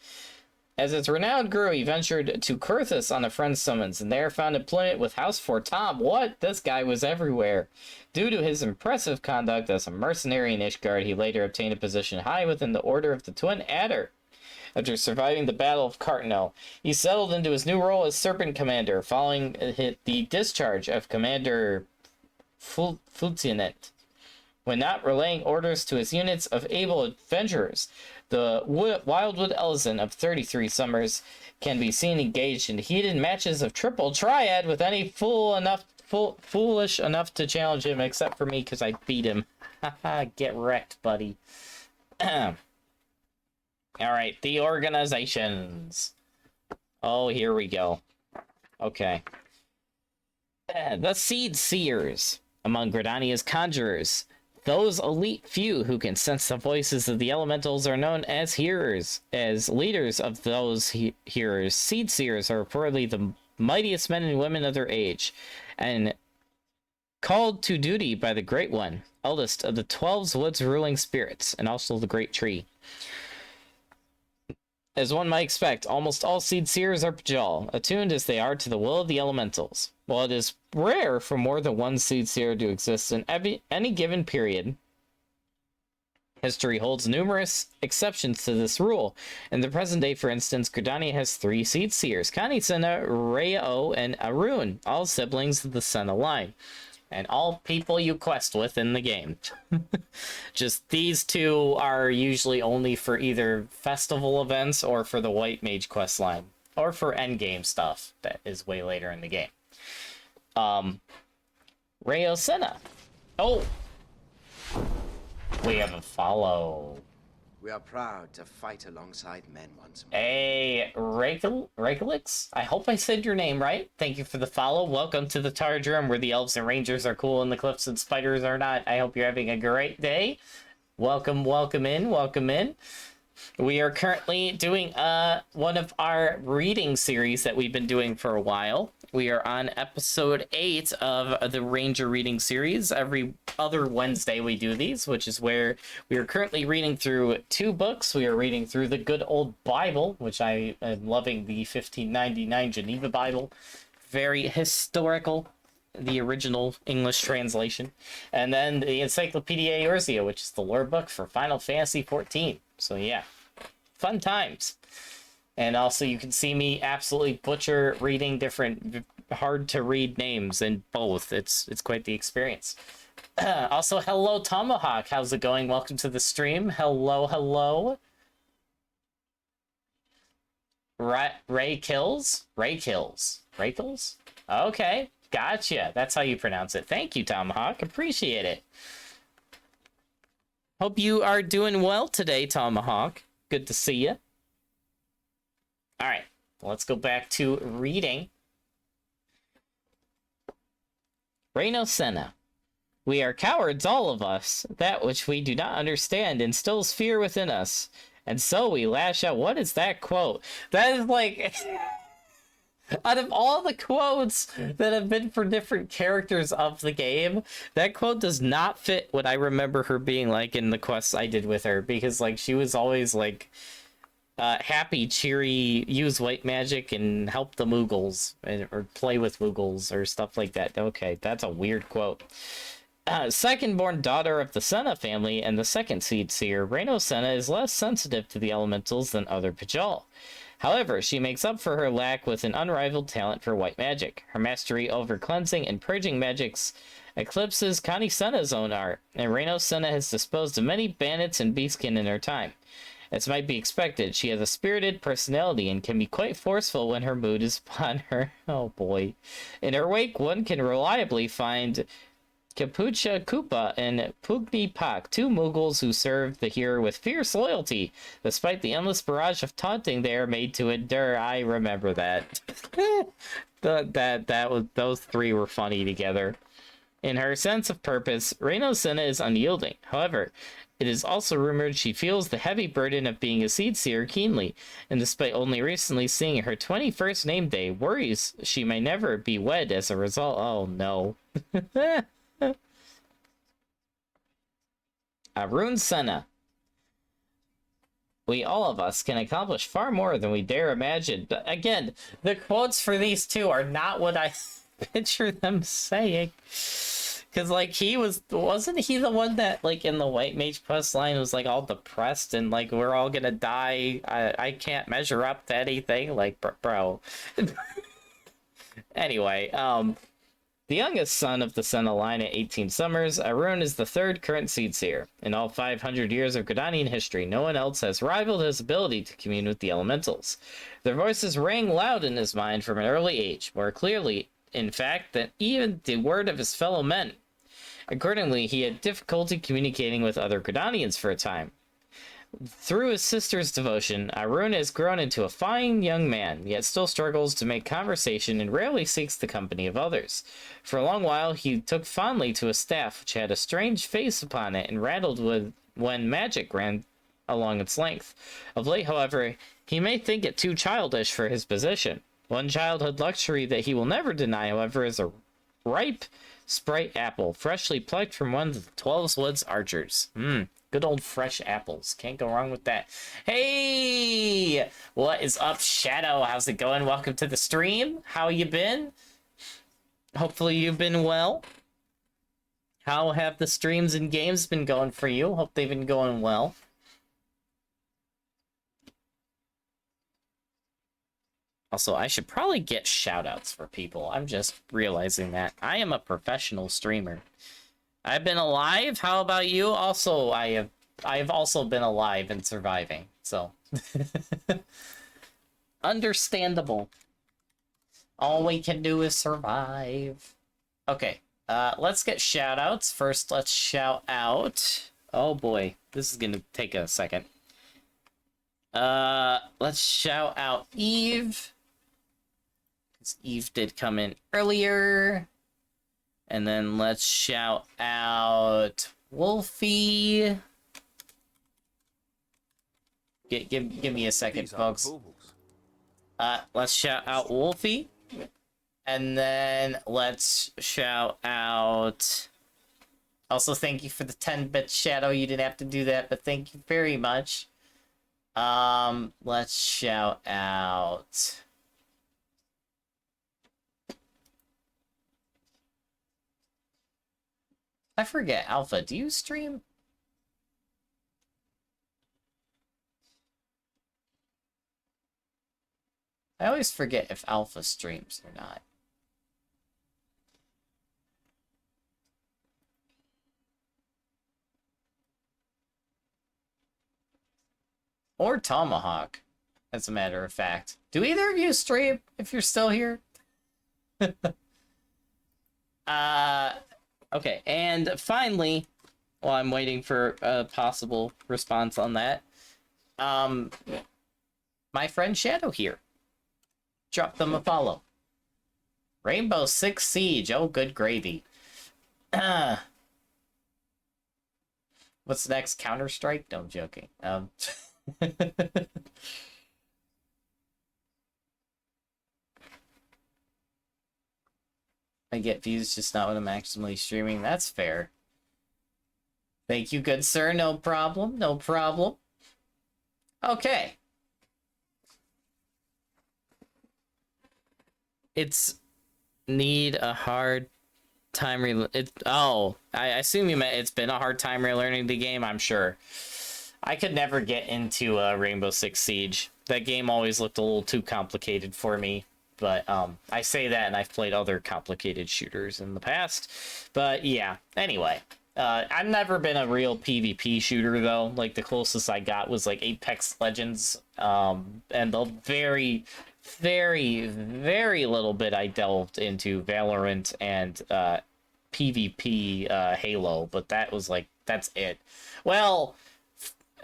As its renown grew, he ventured to Kurthus on a friend's summons, and there found employment with House for Tom. What? This guy was everywhere. Due to his impressive conduct as a mercenary in Ishgard, he later obtained a position high within the Order of the Twin Adder. After surviving the Battle of Cartno, he settled into his new role as Serpent Commander, following the discharge of Commander Fulcinant. When not relaying orders to his units of able adventurers, the Wildwood Elzen of 33 Summers can be seen engaged in heated matches of triple triad with any foolish enough to challenge him, except for me, because I beat him. Haha, get wrecked, buddy. Alright, the organizations. Oh, here we go. Okay. The Seed Seers. Among Gridania's conjurers, those elite few who can sense the voices of the elementals are known as hearers. As leaders of those hearers, Seed Seers are reportedly the mightiest men and women of their age, and called to duty by the Great One, eldest of the 12 Woods ruling spirits, and also the Great Tree. As one might expect, almost all Seed Seers are Pajal, attuned as they are to the will of the elementals. While it is rare for more than one Seed Seer to exist in any given period, history holds numerous exceptions to this rule. In the present day, for instance, Gridania has 3 Seed Seers, Kani, Senna, Rao, and Arun, all siblings of the Senna line, and all people you quest with in the game. Just these 2 are usually only for either festival events or for the White Mage quest line, or for endgame stuff that is way later in the game. Rao Senna. Oh! We have a follow. We are proud to fight alongside men once more. Hey, Regalix? I hope I said your name right. Thank you for the follow. Welcome to the Targe Room, where the elves and rangers are cool and the cliffs and spiders are not. I hope you're having a great day. Welcome in. We are currently doing one of our reading series that we've been doing for a while. We are on episode 8 of the Ranger reading series. Every other Wednesday we do these, which is where we are currently reading through 2 books. We are reading through the good old Bible, which I am loving, the 1599 Geneva Bible. Very historical, the original English translation. And then the Encyclopedia Eorzea, which is the lore book for Final Fantasy XIV. So yeah, fun times. And also you can see me absolutely butcher reading different hard to read names in both. It's quite the experience. Also, hello Tomahawk, how's it going? Welcome to the stream. Hello. Ray Kills? Okay, gotcha. That's how you pronounce it. Thank you, Tomahawk. Appreciate it. Hope you are doing well today, Tomahawk. Good to see you. All right, let's go back to reading. Rao Senna. We are cowards, all of us. That which we do not understand instills fear within us. And so we lash out. What is that quote? That is like... out of all the quotes that have been for different characters of the game, that quote does not fit what I remember her being like in the quests I did with her. Because, like, she was always, like... happy, cheery, use white magic and help the Moogles, or play with Moogles, or stuff like that. Okay, that's a weird quote. Second-born daughter of the Senna family and the second Seed Seer, Rao Senna is less sensitive to the elementals than other Pajal. However, she makes up for her lack with an unrivaled talent for white magic. Her mastery over cleansing and purging magics eclipses Connie Senna's own art, and Reno Senna has disposed of many bandits and beastkin in her time. As might be expected, she has a spirited personality and can be quite forceful when her mood is upon her. Oh boy. In her wake, one can reliably find Capucha Koopa and Pugni Pak, two Mughals who serve the hero with fierce loyalty, despite the endless barrage of taunting they are made to endure. I remember that. Those three were funny together. In her sense of purpose, Reno Senna is unyielding. However, it is also rumored she feels the heavy burden of being a seed seer keenly, and despite only recently seeing her 21st name day, worries she may never be wed as a result. Oh no. Arun Senna. We all of us can accomplish far more than we dare imagine. But again, the quotes for these two are not what I picture them saying. Because, like, wasn't he the one that, like, in the White Mage quest line was, like, all depressed and, like, we're all gonna die, I can't measure up to anything? Like, bro. Anyway, the youngest son of the Senna line at 18 summers, Arun is the third current seed seer. In all 500 years of Gridanian history, no one else has rivaled his ability to commune with the elementals. Their voices rang loud in his mind from an early age, more clearly, in fact, than even the word of his fellow men. Accordingly, he had difficulty communicating with other Gridanians for a time. Through his sister's devotion, Arun has grown into a fine young man, yet still struggles to make conversation and rarely seeks the company of others. For a long while, he took fondly to a staff which had a strange face upon it and rattled when magic ran along its length. Of late, however, he may think it too childish for his position. One childhood luxury that he will never deny, however, is a ripe Sprite apple, freshly plucked from one of the 12 Woods archers. Good old fresh apples. Can't go wrong with that. Hey! What is up, Shadow? How's it going? Welcome to the stream. How you been? Hopefully you've been well. How have the streams and games been going for you? Hope they've been going well. Also, I should probably get shoutouts for people. I'm just realizing that. I am a professional streamer. I've been alive. How about you? Also, I have also been alive and surviving. So, understandable. All we can do is survive. Okay, let's get shoutouts. First, let's shout out. Oh boy, this is gonna take a second. Let's shout out Eve. Eve did come in earlier. And then let's shout out Wolfie. Give me a second, folks. Let's shout out Wolfie. And then let's shout out... Also, thank you for the 10-bit shadow. You didn't have to do that, but thank you very much. Let's shout out... I forget, Alpha, do you stream? I always forget if Alpha streams or not. Or Tomahawk, as a matter of fact. Do either of you stream, if you're still here? Okay, and finally, while I'm waiting for a possible response on that, my friend Shadow here. Drop them a follow. Rainbow Six Siege, oh good gravy. What's next, Counter-Strike? No, I'm joking. I get views, just not when I'm actually streaming. That's fair. Thank you, good sir. No problem. No problem. Okay. It's need a hard time I assume you meant it's been a hard time relearning the game, I'm sure. I could never get into Rainbow Six Siege. That game always looked a little too complicated for me. But I say that, and I've played other complicated shooters in the past. But yeah, anyway. I've never been a real PvP shooter, though. Like, the closest I got was, like, Apex Legends. And the very, very, very little bit I delved into Valorant and PvP Halo. But that was, like, that's it. Well,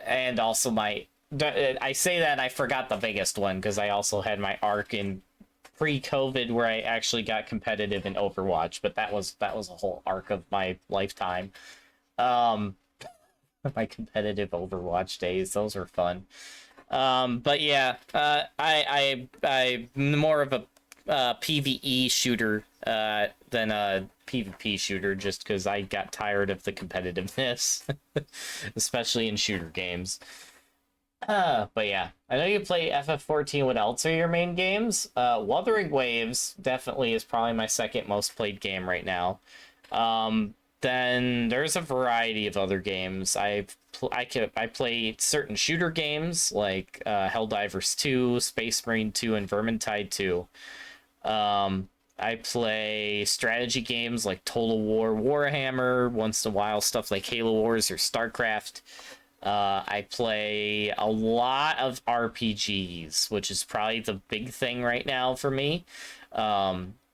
and also I say that and I forgot the biggest one, because I also had my arc in pre-COVID where I actually got competitive in Overwatch, but that was a whole arc of my lifetime. My competitive Overwatch days, those were fun. But yeah, I'm more of a PvE shooter than a PvP shooter, just because I got tired of the competitiveness, especially in shooter games. But yeah, I know you play FF14. What else are your main games? Wuthering Waves definitely is probably my second most played game right now. Then there's a variety of other games. I play certain shooter games like Helldivers 2, Space Marine 2, and Vermintide 2. I play strategy games like Total War, Warhammer, once in a while stuff like Halo Wars or StarCraft. I play a lot of RPGs, which is probably the big thing right now for me,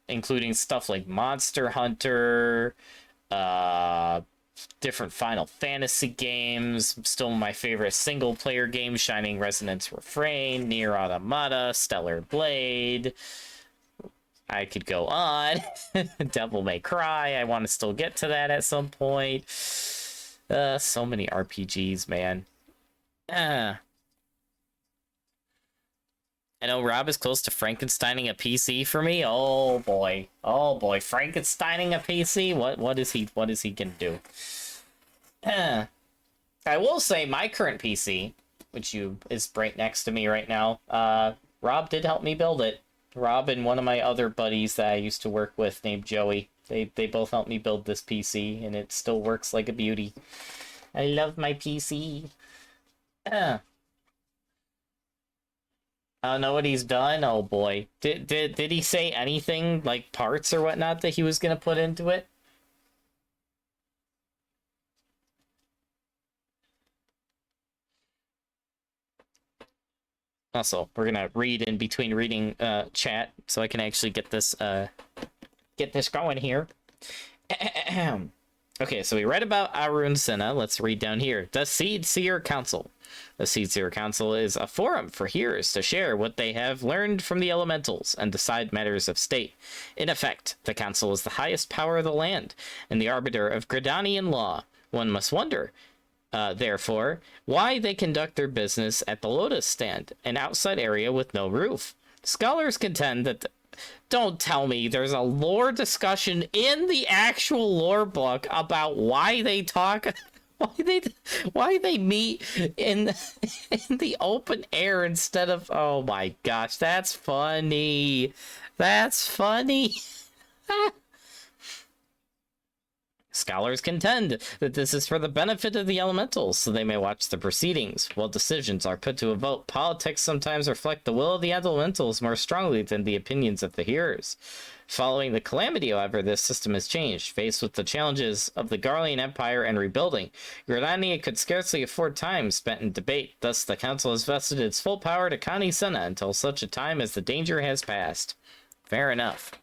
including stuff like Monster Hunter, different Final Fantasy games, still my favorite single-player game, Shining Resonance Refrain, Nier Automata, Stellar Blade. I could go on. Devil May Cry, I want to still get to that at some point. So many RPGs, man. I know Rob is close to Frankensteining a PC for me. Oh boy, Frankensteining a PC. What is he gonna do? I will say my current PC, which is right next to me right now. Rob did help me build it. Rob and one of my other buddies that I used to work with named Joey. They both helped me build this PC, and it still works like a beauty. I love my PC. I don't know what he's done. Oh boy. Did he say anything like parts or whatnot that he was gonna put into it? Also, we're gonna read in between reading chat so I can actually get this going here. Okay, so we read about Arun Senna. Let's read down here. The Seed Seer Council. The Seed Seer Council is a forum for hearers to share what they have learned from the elementals and decide matters of state. In effect, the council is the highest power of the land and the arbiter of Gridanian law. One must wonder, therefore, why they conduct their business at the Lotus Stand, an outside area with no roof. Scholars contend that don't tell me there's a lore discussion in the actual lore book about why they talk, why they meet in the open air instead of. Oh my gosh, that's funny. That's funny. Scholars contend that this is for the benefit of the elementals, so they may watch the proceedings. While decisions are put to a vote, politics sometimes reflect the will of the elementals more strongly than the opinions of the hearers. Following the calamity, however, this system has changed. Faced with the challenges of the Garlean Empire and rebuilding, Gridania could scarcely afford time spent in debate. Thus, the council has vested its full power to Connie Senna until such a time as the danger has passed. Fair enough.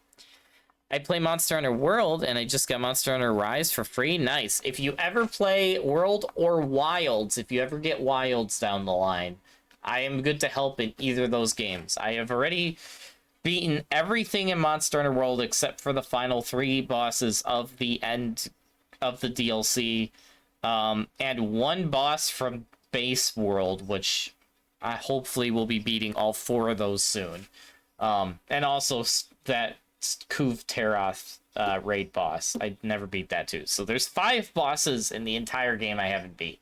I play Monster Hunter World, and I just got Monster Hunter Rise for free. Nice. If you ever play World or Wilds, if you ever get Wilds down the line, I am good to help in either of those games. I have already beaten everything in Monster Hunter World except for the final 3 bosses of the end of the DLC, and one boss from Base World, which I hopefully will be beating all 4 of those soon. And also that Kuv Terath raid boss. I never beat that too. So there's 5 bosses in the entire game I haven't beat.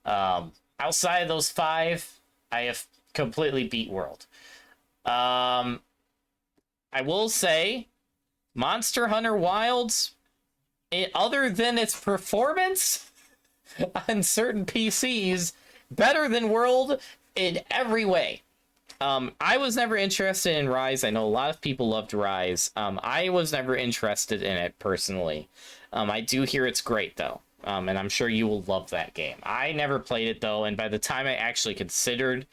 Outside of those 5, I have completely beat World. I will say, Monster Hunter Wilds, other than its performance on certain PCs, better than World in every way. I was never interested in Rise. I know a lot of people loved Rise. I was never interested in it personally. I do hear it's great though. And I'm sure you will love that game. I never played it though, and by the time I actually considered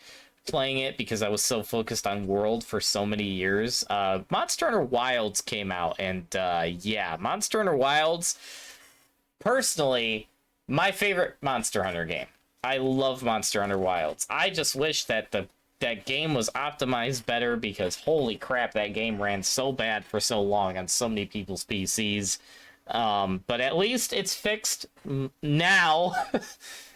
playing it, because I was so focused on World for so many years, Monster Hunter Wilds came out, and yeah, Monster Hunter Wilds, personally, my favorite Monster Hunter game. I love Monster Hunter Wilds. I just wish that that game was optimized better, because holy crap, that game ran so bad for so long on so many people's PCs. But at least it's fixed now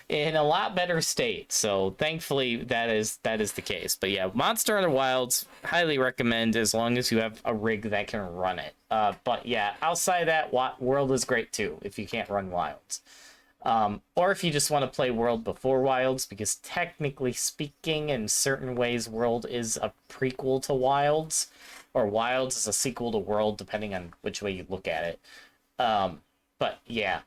in a lot better state. So thankfully that is the case. But yeah, Monster Hunter Wilds, highly recommend, as long as you have a rig that can run it. But yeah, outside of that, World is great too if you can't run Wilds. Or if you just want to play World before Wilds, because technically speaking, in certain ways, World is a prequel to Wilds, or Wilds is a sequel to World, depending on which way you look at it. But yeah,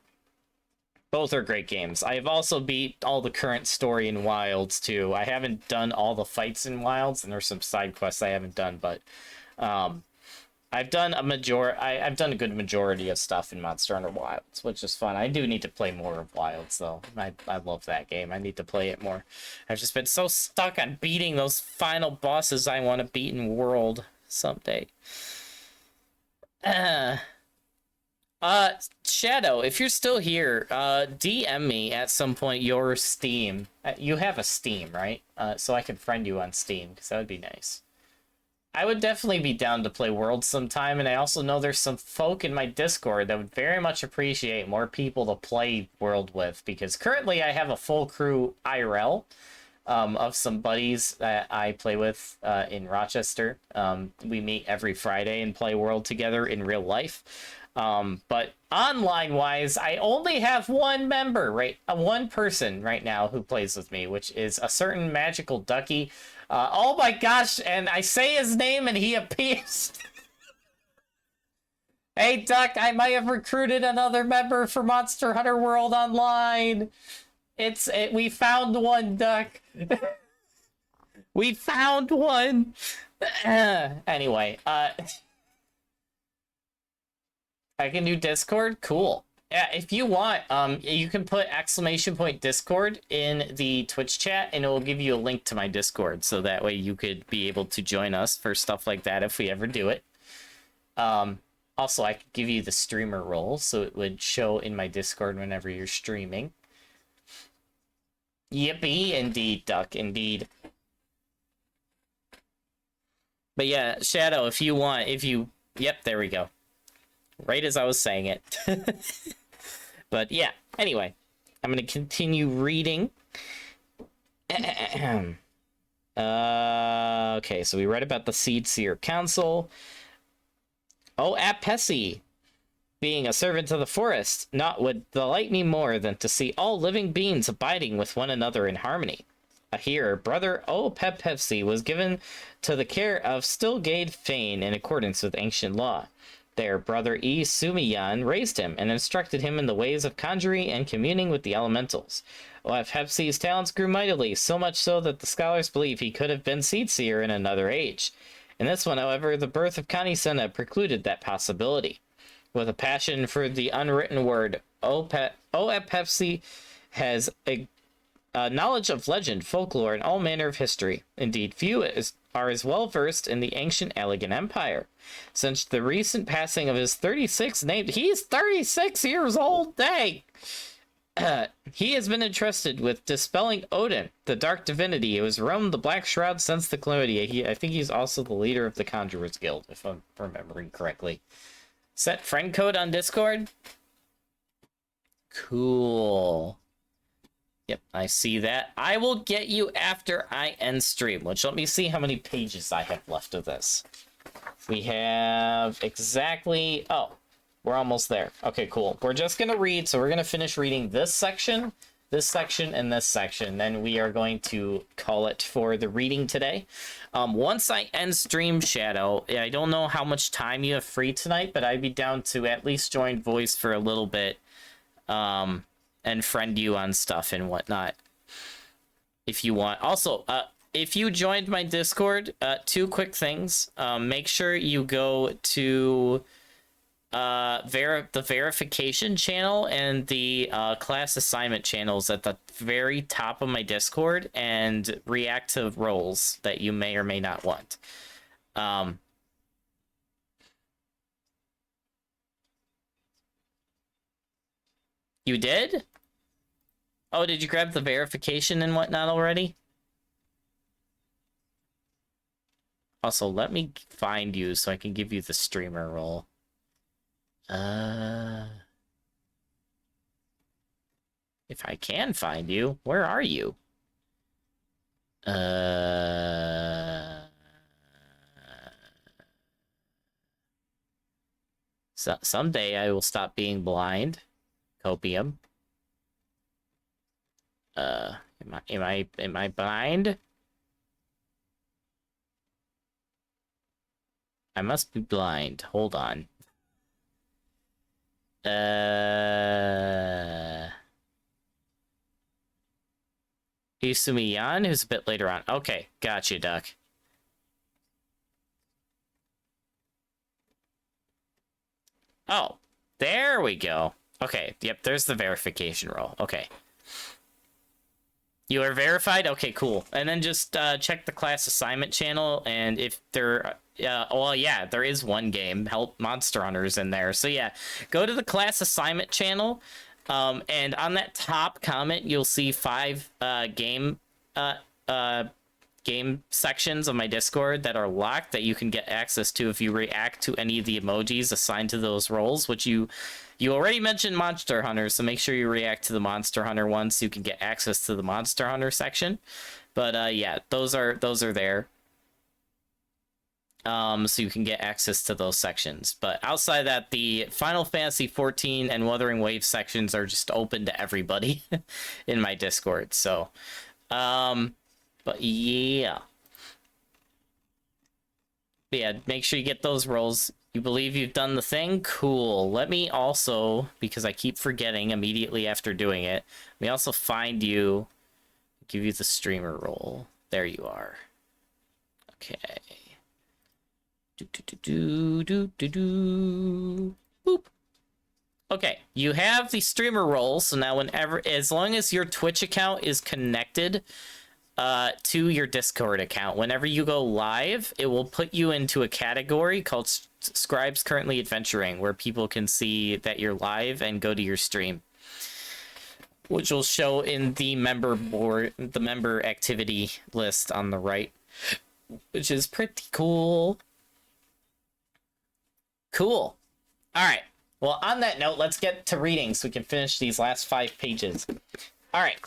both are great games. I have also beat all the current story in Wilds too. I haven't done all the fights in Wilds, and there's some side quests I haven't done, but I've done I've done a good majority of stuff in Monster Hunter Wilds, which is fun. I do need to play more of Wilds though. I love that game. I need to play it more. I've just been so stuck on beating those final bosses I want to beat in World someday. Shadow, if you're still here, DM me at some point your Steam. You have a Steam, right? So I can friend you on Steam, because that would be nice. I would definitely be down to play World sometime, and I also know there's some folk in my Discord that would very much appreciate more people to play World with, because currently I have a full crew IRL of some buddies that I play with in Rochester. We meet every Friday and play World together in real life. But online wise, I only have one member, one person right now who plays with me, which is a certain magical ducky. Oh my gosh, and I say his name and he appears. Hey Duck, I might have recruited another member for Monster Hunter World Online. We found one, Duck. We found one. Anyway, I can do Discord? Cool. Yeah, if you want, you can put !Discord in the Twitch chat, and it will give you a link to my Discord, so that way you could be able to join us for stuff like that if we ever do it. Also, I could give you the streamer role, so it would show in my Discord whenever you're streaming. Yippee, indeed, Duck, indeed. But yeah, Shadow, if you want, yep, there we go. Right as I was saying it. But yeah, anyway, I'm going to continue reading. Okay, so we read about the Seed Seer Council. Oh, Apessi, being a servant of the forest, naught would delight me more than to see all living beings abiding with one another in harmony. Here, brother Pepsi was given to the care of Stilgade Fane in accordance with ancient law. There, brother Sumiyan raised him and instructed him in the ways of conjuring and communing with the elementals. Pepsi's talents grew mightily, so much so that the scholars believe he could have been Seed Seer in another age. In this one, however, the birth of Kani-Senna precluded that possibility. With a passion for the unwritten word, Pepsi has a knowledge of legend, folklore, and all manner of history. Indeed, few are as well versed in the ancient Elegant Empire. Since the recent passing of his 36th name, he's 36 years old, dang! He has been entrusted with dispelling Odin, the dark divinity who has roamed the Black Shroud since the Calamity. I think he's also the leader of the Conjurers Guild, if I'm remembering correctly. Set friend code on Discord? Cool. Yep, I see that. I will get you after I end stream, which let me see how many pages I have left of this. We have exactly... Oh, we're almost there. Okay, cool. We're just going to read, so we're going to finish reading this section, and this section. Then we are going to call it for the reading today. Once I end stream, Shadow, I don't know how much time you have free tonight, but I'd be down to at least join voice for a little bit. And friend you on stuff and whatnot if you want. Also, if you joined my Discord, two quick things. Make sure you go to the verification channel and the class assignment channels at the very top of my Discord and react to roles that you may or may not want. You did? Oh, did you grab the verification and whatnot already? Also, let me find you so I can give you the streamer role. If I can find you, where are you? So someday I will stop being blind. Copium. Am I blind? I must be blind. Hold on. Isumi-yan, who's a bit later on. Okay, gotcha, Duck. Oh, there we go. Okay, yep, there's the verification role. Okay. You are verified? Okay, cool. And then just check the class assignment channel, and if there... well, yeah, there is one game, Help Monster Hunters, in there. So yeah, go to the class assignment channel, and on that top comment, you'll see 5 game sections of my Discord that are locked that you can get access to if you react to any of the emojis assigned to those roles, which you already mentioned Monster Hunter, so make sure you react to the Monster Hunter one so you can get access to the Monster Hunter section. But yeah, those are there. So you can get access to those sections. But outside of that, the Final Fantasy 14 and Wuthering Waves sections are just open to everybody in my Discord. So, but yeah. But yeah, make sure you get those roles. You believe you've done the thing? Cool. Let me also, because I keep forgetting immediately after doing it, let me also find you, give you the streamer role. There you are. Okay. Boop. Okay, you have the streamer role, so now as long as your Twitch account is connected to your Discord account, whenever you go live, it will put you into a category called Scribes Currently Adventuring, where people can see that you're live and go to your stream, which will show in the member activity list on the right, which is pretty cool. Cool. All right. Well, on that note, let's get to reading so we can finish these last 5 pages. All right.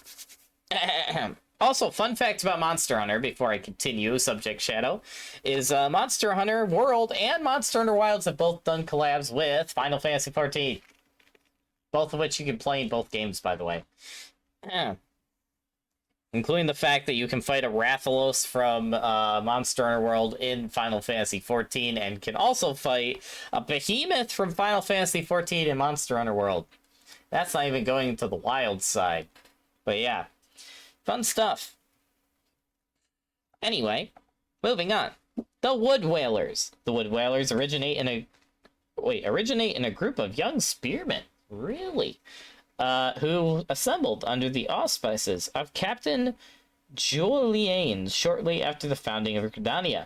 Also, fun fact about Monster Hunter, before I continue, Subject Shadow, is Monster Hunter World and Monster Hunter Wilds have both done collabs with Final Fantasy 14. Both of which you can play in both games, by the way. Including the fact that you can fight a Rathalos from Monster Hunter World in Final Fantasy XIV, and can also fight a Behemoth from Final Fantasy XIV in Monster Hunter World. That's not even going to the wild side. But yeah, fun stuff. Anyway, moving on. The Wood Whalers. The Wood Whalers originate in a group of young spearmen. Really? Who assembled under the auspices of Captain Julian shortly after the founding of Gridania.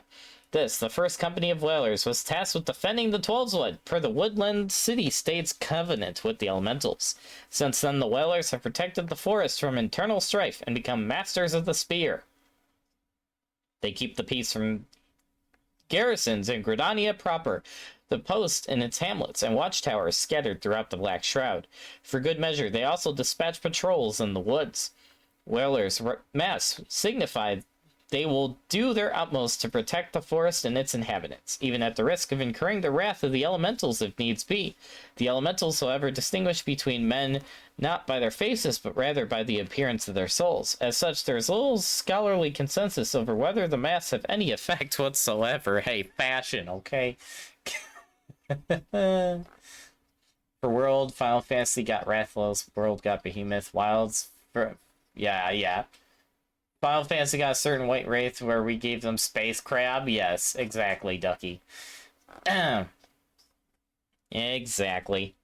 This, the first company of whalers, was tasked with defending the Twelveswood per the Woodland City-State's covenant with the elementals. Since then, the whalers have protected the forest from internal strife and become masters of the spear. They keep the peace from garrisons in Gridania proper, the post and its hamlets and watchtowers scattered throughout the Black Shroud. For good measure, they also dispatch patrols in the woods. Whalers' mass signified they will do their utmost to protect the forest and its inhabitants, even at the risk of incurring the wrath of the elementals if needs be. The elementals, however, distinguish between men not by their faces, but rather by the appearance of their souls. As such, there is little scholarly consensus over whether the masks have any effect whatsoever. Hey, fashion, okay? For World, Final Fantasy got Rathalos, World got Behemoth, Wilds, yeah. Final Fantasy got a certain white wraith where we gave them space crab. Yes, exactly, Ducky. Exactly.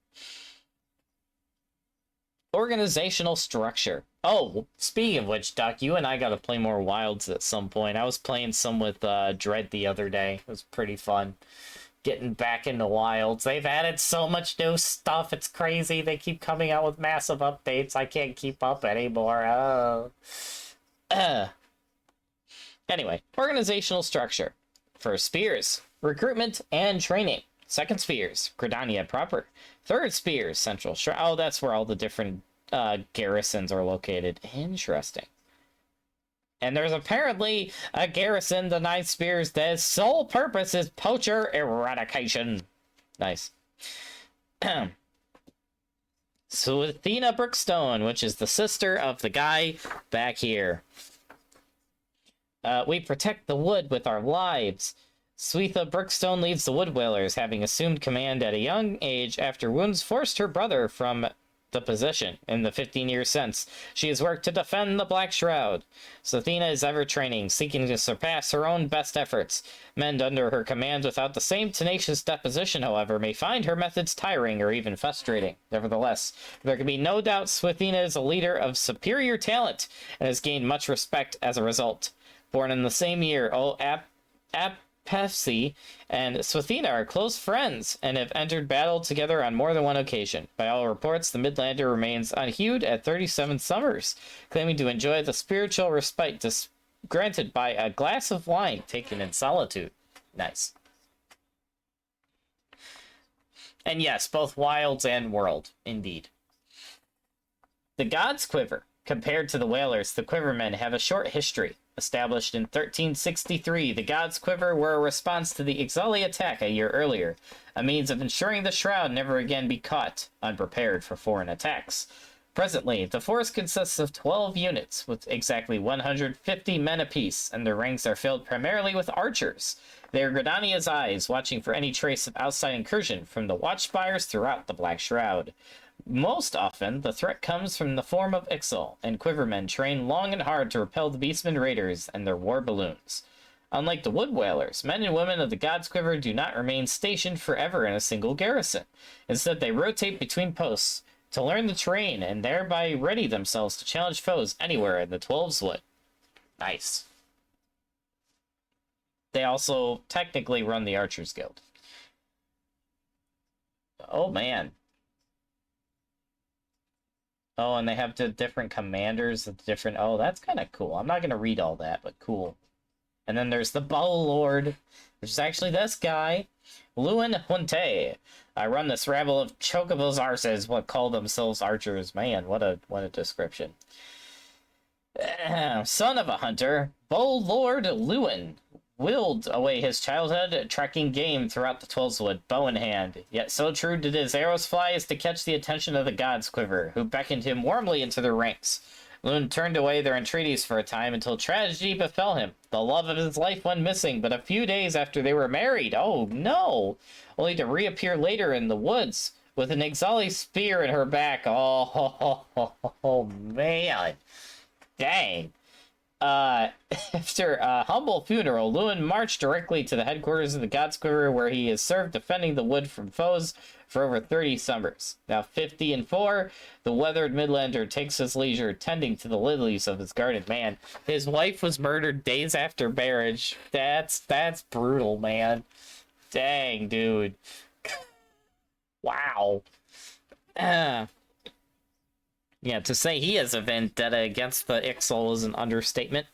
Organizational structure. Oh, speaking of which, Doc, you and I got to play more Wilds at some point. I was playing some with Dread the other day. It was pretty fun. Getting back into Wilds. They've added so much new stuff. It's crazy. They keep coming out with massive updates. I can't keep up anymore. Anyway, organizational structure. First Spears, recruitment and training. Second Spears, Gridania proper. Third Spears, Central Shroud. Oh, that's where all the different garrisons are located. Interesting. And there's apparently a garrison, the Ninth Spears, that sole purpose is poacher eradication. Nice. So Athena Brookstone, which is the sister of the guy back here. We protect the wood with our lives. Suitha Brookstone leads the Wood Whalers, having assumed command at a young age after wounds forced her brother from the position. In the 15 years since, she has worked to defend the Black Shroud. Athena is ever training, seeking to surpass her own best efforts. Men under her command without the same tenacious disposition, however, may find her methods tiring or even frustrating. Nevertheless, there can be no doubt Swithina is a leader of superior talent and has gained much respect as a result. Born in the same year, Apefsi and Swithina are close friends and have entered battle together on more than one occasion. By all reports, the Midlander remains unhued at 37 summers, claiming to enjoy the spiritual respite granted by a glass of wine taken in solitude. Nice. And yes, both Wilds and World, indeed. The God's Quiver. Compared to the Whalers, the Quivermen have a short history. Established in 1363, the God's Quiver were a response to the Ixali attack a year earlier, a means of ensuring the Shroud never again be caught unprepared for foreign attacks. Presently, the force consists of 12 units, with exactly 150 men apiece, and their ranks are filled primarily with archers. They are Gridania's eyes, watching for any trace of outside incursion from the watchspires throughout the Black Shroud. Most often, the threat comes from the form of Ixal, and Quivermen train long and hard to repel the Beastmen Raiders and their war balloons. Unlike the Wood Whalers, men and women of the God's Quiver do not remain stationed forever in a single garrison. Instead, they rotate between posts to learn the terrain and thereby ready themselves to challenge foes anywhere in the 12's Wood. Nice. They also technically run the Archers Guild. Oh, man. Oh, and they have the different commanders of different... Oh, that's kind of cool. I'm not going to read all that, but cool. And then there's the Bow Lord, which is actually this guy, Luin Hunte. I run this rabble of Chocobos arses, what call themselves archers. Man, what a description. Son of a hunter, Bow Lord Luin willed away his childhood, trekking game throughout the 12's Wood, bow in hand. Yet so true did his arrows fly as to catch the attention of the God's Quiver, who beckoned him warmly into their ranks. Loon turned away their entreaties for a time until tragedy befell him. The love of his life went missing, but a few days after they were married. Oh no! Only to reappear later in the woods with an Ixali spear in her back. Oh, man. Dang. After a humble funeral, Lewin marched directly to the headquarters of the God's Quiver, where he has served defending the wood from foes for over 30 summers. Now 50 and 4, the weathered Midlander takes his leisure tending to the lilies of his garden. Man, his wife was murdered days after marriage. That's brutal, man. Dang, dude. Wow. Yeah, to say he has a vendetta against the Ixal is an understatement.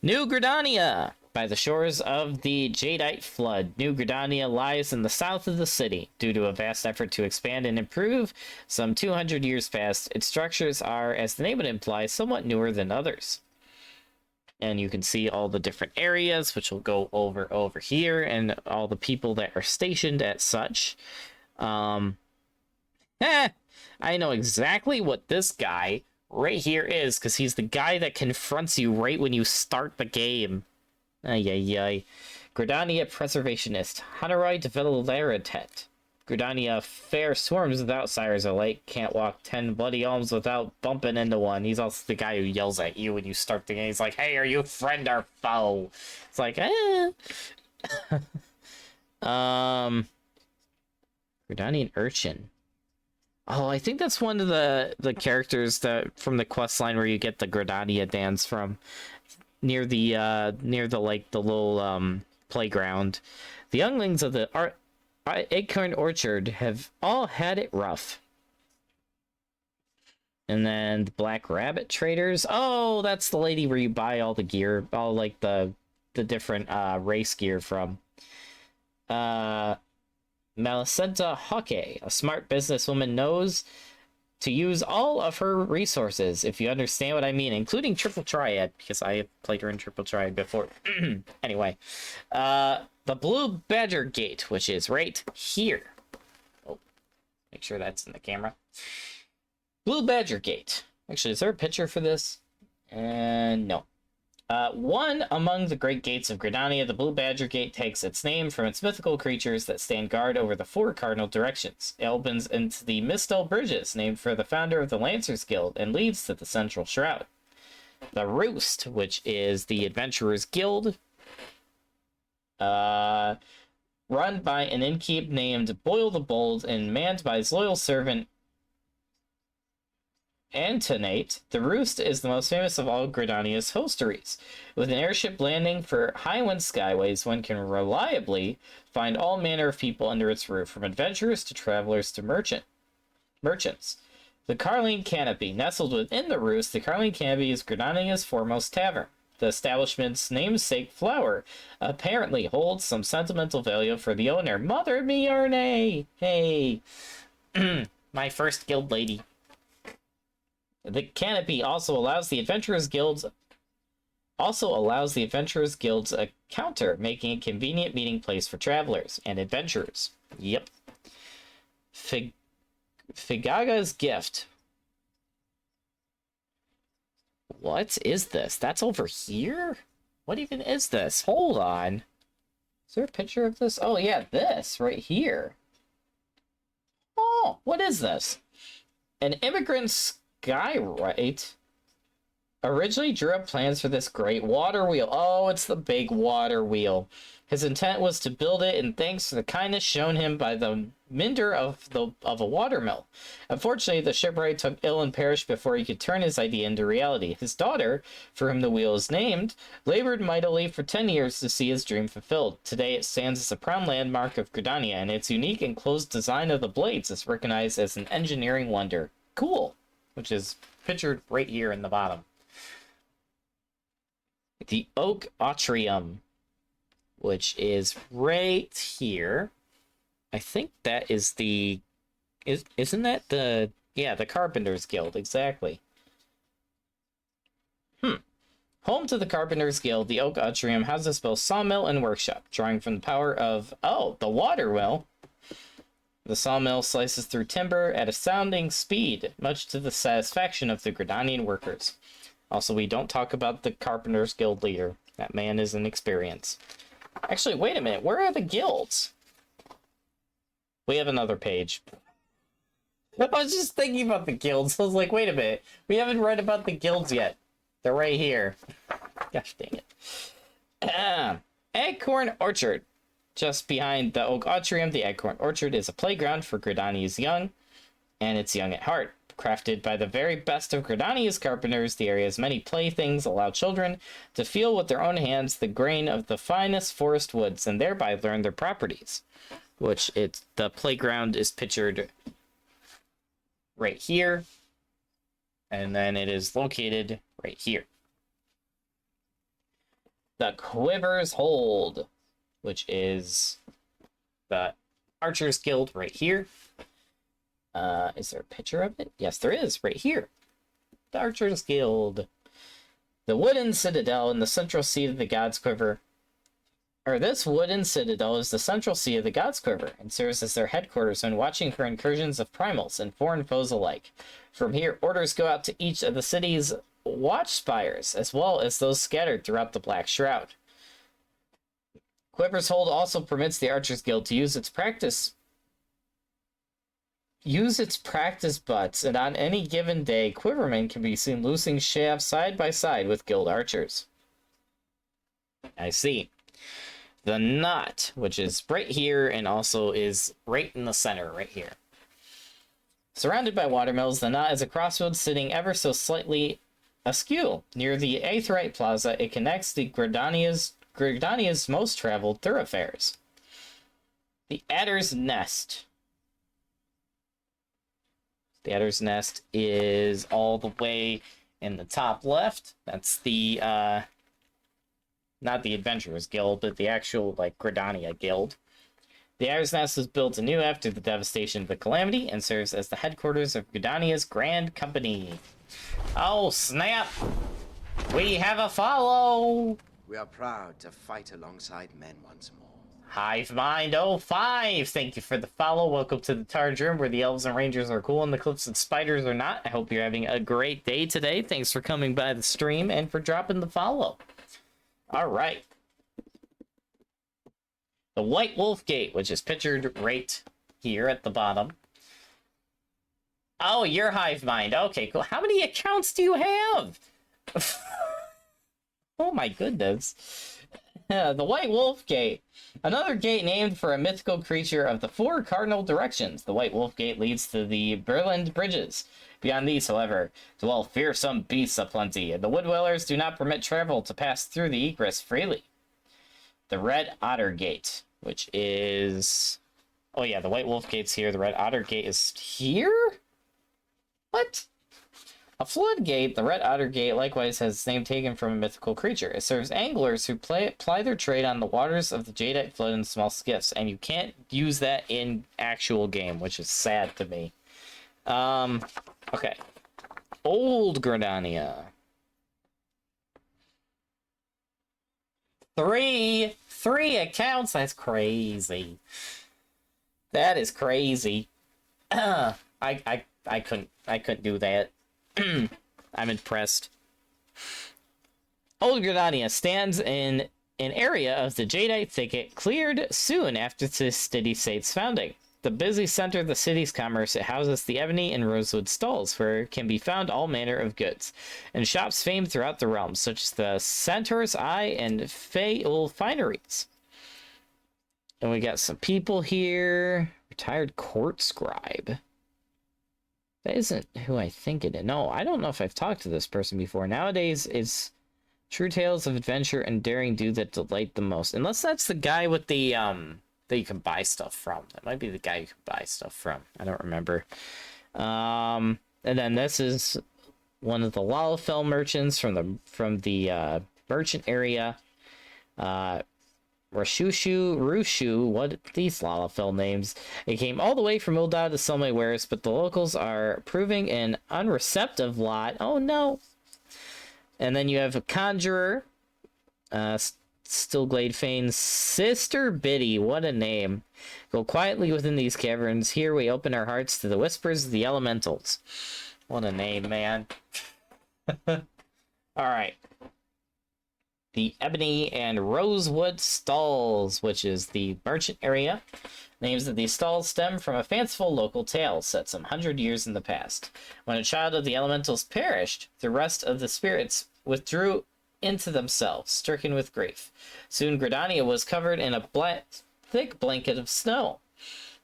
New Gridania! By the shores of the Jadeite Flood, New Gridania lies in the south of the city. Due to a vast effort to expand and improve, some 200 years past, its structures are, as the name would imply, somewhat newer than others. And you can see all the different areas, which will go over here, and all the people that are stationed at such. I know exactly what this guy right here is, because he's the guy that confronts you right when you start the game. Ay. Gridania Preservationist, Hanoroi Develaratet. Gridania fair swarms with outsiders alike. Can't walk 10 bloody alms without bumping into one. He's also the guy who yells at you when you start the game. He's like, hey, are you friend or foe? It's like, eh. Gridanian Urchin. Oh, I think that's one of the characters that from the quest line where you get the Gridania dance from. Near the like the little playground. The younglings of the Acorn Orchard have all had it rough. And then the Black Rabbit Traders. Oh, that's the lady where you buy all the gear, all like the different race gear from. Malicenta Hockey, a smart businesswoman, knows to use all of her resources, if you understand what I mean, including Triple Triad, because I have played her in Triple Triad before. Anyway, the Blue Badger Gate, which is right here. Oh, make sure that's in the camera. Blue Badger Gate. Actually, is there a picture for this? No. One among the great gates of Gridania, the Blue Badger Gate takes its name from its mythical creatures that stand guard over the 4 cardinal directions. It opens into the Mistel Bridges, named for the founder of the Lancers Guild, and leads to the Central Shroud. The Roost, which is the Adventurers Guild, run by an innkeep named Boyle the Bold and manned by his loyal servant Antonate. The Roost is the most famous of all Gridania's hosteries. With an airship landing for high-wind skyways, one can reliably find all manner of people under its roof, from adventurers to travelers to merchants. The Carline Canopy. Nestled within the Roost, the Carline Canopy is Gridania's foremost tavern. The establishment's namesake flower apparently holds some sentimental value for the owner. Mother me or nay! Hey! My first guild lady. The Canopy also allows the Adventurers Guild's a counter, making a convenient meeting place for travelers and adventurers. Yep. Figaga's Gift. What is this? That's over here? What even is this? Hold on. Is there a picture of this? Oh yeah, this right here. Oh, what is this? An immigrant skywright originally drew up plans for this great water wheel. Oh, it's the big water wheel. His intent was to build it in thanks to the kindness shown him by the mender of a watermill. Unfortunately, the shipwright took ill and perished before he could turn his idea into reality. His daughter, for whom the wheel is named, labored mightily for 10 years to see his dream fulfilled. Today, it stands as a proud landmark of Gridania, and its unique enclosed design of the blades is recognized as an engineering wonder. Cool. Which is pictured right here in the bottom. The Oak Atrium, which is right here. I think that is the... Isn't that the... Yeah, the Carpenters Guild, exactly. Home to the Carpenters Guild, the Oak Atrium houses both sawmill and workshop, drawing from the power of... Oh, the water well. The sawmill slices through timber at astounding speed, much to the satisfaction of the Gridanian workers. Also, we don't talk about the Carpenters Guild leader. That man is an experience. Actually, wait a minute. Where are the guilds? We have another page. I was just thinking about the guilds. I was like, wait a minute. We haven't read about the guilds yet. They're right here. Gosh dang it. Acorn Orchard. Just behind the Oak Atrium, the Acorn Orchard is a playground for Gridania's young, and it's young at heart. Crafted by the very best of Gridania's carpenters, the area's many playthings allow children to feel with their own hands the grain of the finest forest woods, and thereby learn their properties. The playground is pictured right here, and then it is located right here. The Quiver's Hold, which is the Archers Guild right here. Is there a picture of it? Yes, there is, right here. The Archers Guild. The Wooden Citadel in the central seat of the God's Quiver. This wooden citadel is the central seat of the God's Quiver and serves as their headquarters when watching for incursions of primals and foreign foes alike. From here, orders go out to each of the city's watch spires, as well as those scattered throughout the Black Shroud. Quiver's Hold also permits the Archers Guild to use its practice use its practice butts, and on any given day, Quiverman can be seen loosing shafts side by side with guild archers. I see. The knot, which is right here and also is right in the center, right here. Surrounded by watermills, the knot is a crossroads sitting ever so slightly askew. Near the Aetheryte Plaza, it connects the Gridania's most traveled thoroughfares. The Adder's Nest. The Adder's Nest is all the way in the top left. That's the, not the Adventurers Guild, but the actual, like, Gridania Guild. The Adder's Nest was built anew after the devastation of the Calamity and serves as the headquarters of Gridania's Grand Company. Oh, snap! We have a follow! We are proud to fight alongside men once more. Hive Mind 05, thank you for the follow. Welcome to the Targe Room, where the elves and rangers are cool and the cliffs and spiders are not. I hope you're having a great day today. Thanks for coming by the stream and for dropping the follow. All right. The White Wolf Gate, which is pictured right here at the bottom. Oh, you're Hive Mind. Okay, cool. How many accounts do you have? Oh my goodness. The White Wolf Gate. Another gate named for a mythical creature of the four cardinal directions. The White Wolf Gate leads to the Berland Bridges. Beyond these, however, dwell fearsome beasts aplenty, and the Wood Dwellers do not permit travel to pass through the egress freely. The Red Otter Gate, which is... Oh yeah, the White Wolf Gate's here. The Red Otter Gate is here? What? A floodgate, the Red Otter Gate, likewise has its name taken from a mythical creature. It serves anglers who ply their trade on the waters of the Jadeite Flood in small skiffs, and you can't use that in actual game, which is sad to me. Okay. Old Gridania. Three accounts? That's crazy. That is crazy. I couldn't do that. I'm impressed. Old Gridania stands in an area of the Jadeite thicket cleared soon after the city-state's founding. The busy center of the city's commerce, it houses the ebony and rosewood stalls, where can be found all manner of goods, and shops famed throughout the realm, such as the Centaur's Eye and Fael Fineries. And we got some people here. Retired court scribe. That isn't who I think it is. No, I don't know if I've talked to this person before. Nowadays, it's true tales of adventure and daring do that delight the most. Unless that's the guy with the, that you can buy stuff from. That might be the guy you can buy stuff from. I don't remember. And then this is one of the Lalafell merchants from the merchant area. Rushu, what these Lalafell names? It came all the way from Uldad to sell my wares, but the locals are proving an unreceptive lot. Oh no. And then you have a conjurer, Stillglade Fane's Sister Biddy. What a name. Go quietly within these caverns. Here we open our hearts to the whispers of the elementals. What a name, man. Alright. The Ebony and Rosewood Stalls, which is the merchant area. Names of these stalls stem from a fanciful local tale set some 100 years in the past. When a child of the elementals perished, the rest of the spirits withdrew into themselves, stricken with grief. Soon Gridania was covered in a thick blanket of snow.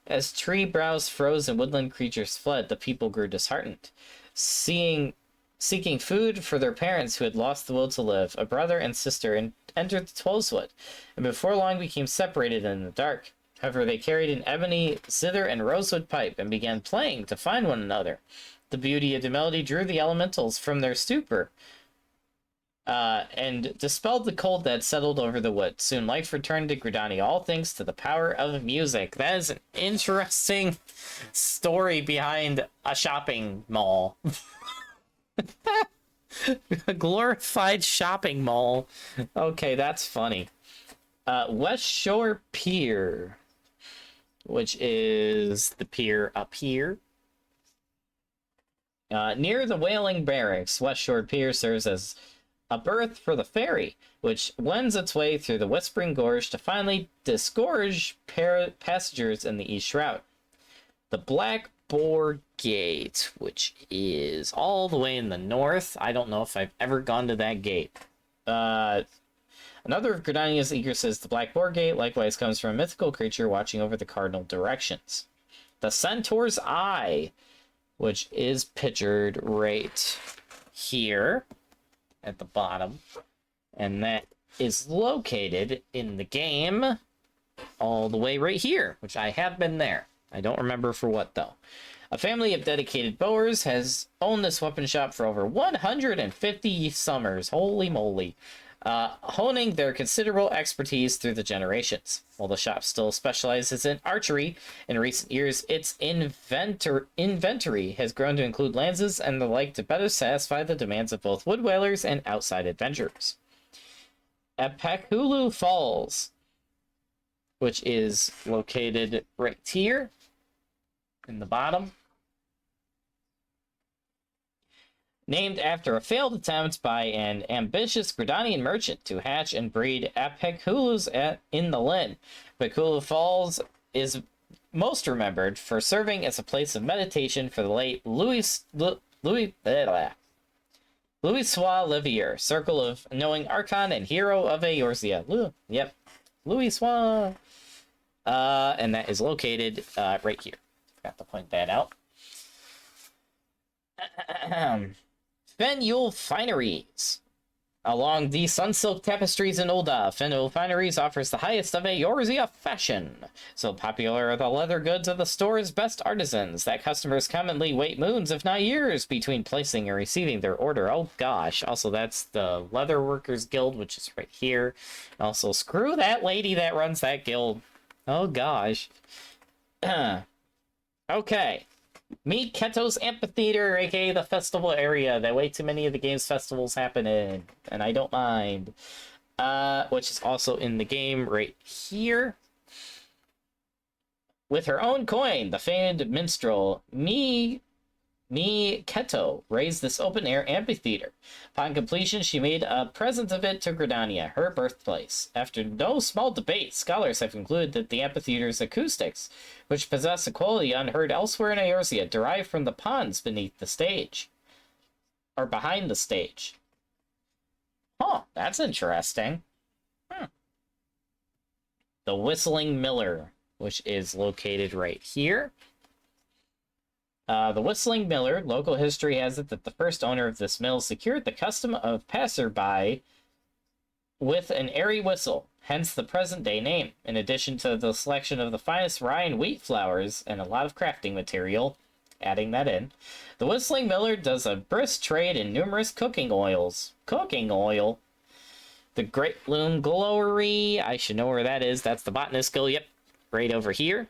As tree boughs froze and woodland creatures fled, the people grew disheartened. Seeking food for their parents who had lost the will to live, a brother and sister entered the Twelveswood, and before long became separated in the dark. However, they carried an ebony zither and rosewood pipe and began playing to find one another. The beauty of the melody drew the elementals from their stupor, and dispelled the cold that settled over the wood. Soon life returned to Gridania, all thanks to the power of music. That is an interesting story behind a shopping mall. A glorified shopping mall. Okay, that's funny. West Shore Pier, which is the pier up here. Near the Whaling Barracks, West Shore Pier serves as a berth for the ferry, which wends its way through the Whispering Gorge to finally disgorge passengers in the East Shroud. The Black Boar Gate, which is all the way in the north. I don't know if I've ever gone to that gate. Another of Gridania's egresses, the Black Boar Gate, likewise comes from a mythical creature watching over the cardinal directions. The Centaur's Eye, which is pictured right here at the bottom. And that is located in the game all the way right here, which I have been there. I don't remember for what, though. A family of dedicated bowers has owned this weapon shop for over 150 summers. Holy moly. Honing their considerable expertise through the generations. While the shop still specializes in archery, in recent years its inventory has grown to include lances and the like to better satisfy the demands of both wood whalers and outside adventurers. Apekulu Falls, which is located right here in the bottom. Named after a failed attempt by an ambitious Gridanian merchant to hatch and breed Apekulus in the Lynn. Apekulu Falls is most remembered for serving as a place of meditation for the late Louis Livier, Circle of Knowing Archon and Hero of Eorzea. Yep, Louis Sois. And that is located right here. Forgot to point that out. Fenul Fineries. Along the Sunsilk Tapestries in Ulda, Fenul Fineries offers the highest of Eorzea fashion. So popular are the leather goods of the store's best artisans that customers commonly wait moons, if not years, between placing and receiving their order. Oh gosh. Also, that's the Leather Workers Guild, which is right here. Also, screw that lady that runs that guild. Oh gosh. Okay. Meet Keto's Amphitheater, aka the festival area that way too many of the game's festivals happen in, and I don't mind. Which is also in the game right here. With her own coin, the famed minstrel Keto raised this open-air amphitheater. Upon completion, she made a present of it to Gridania, her birthplace. After no small debate, scholars have concluded that the amphitheater's acoustics, which possess a quality unheard elsewhere in Eorzea, derive from the ponds beneath the stage. Or behind the stage. Huh, that's interesting. The Whistling Miller, which is located right here. The Whistling Miller, local history has it that the first owner of this mill secured the custom of passerby with an airy whistle, hence the present-day name. In addition to the selection of the finest rye and wheat flours and a lot of crafting material, adding that in, the Whistling Miller does a brisk trade in numerous cooking oils. Cooking oil? The Great Loom Glory, I should know where that is. That's the botanist skill, yep, right over here.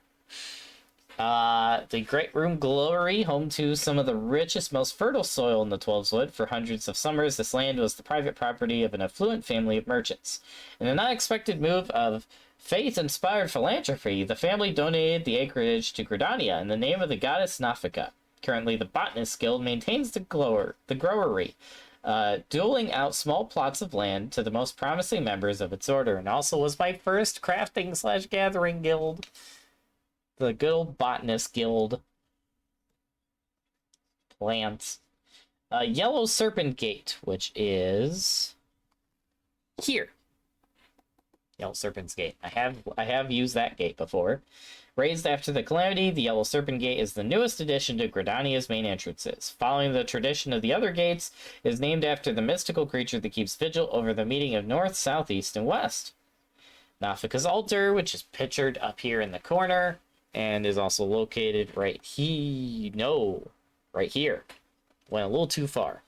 The Great Room Glory, home to some of the richest, most fertile soil in the 12's For hundreds of summers, this land was the private property of an affluent family of merchants. In an unexpected move of faith-inspired philanthropy, the family donated the acreage to Gridania in the name of the goddess Nafika. Currently, the Botanist Guild maintains the growery, dueling out small plots of land to the most promising members of its order, and also was my first crafting/gathering guild. The good old Botanist Guild. Plants. Yellow Serpent Gate, which is here. Yellow Serpent's Gate. I have used that gate before. Raised after the Calamity, the Yellow Serpent Gate is the newest addition to Gridania's main entrances. Following the tradition of the other gates, it is named after the mystical creature that keeps vigil over the meeting of north, south, east, and west. Nafika's Altar, which is pictured up here in the corner, and is also located right right here. Went a little too far.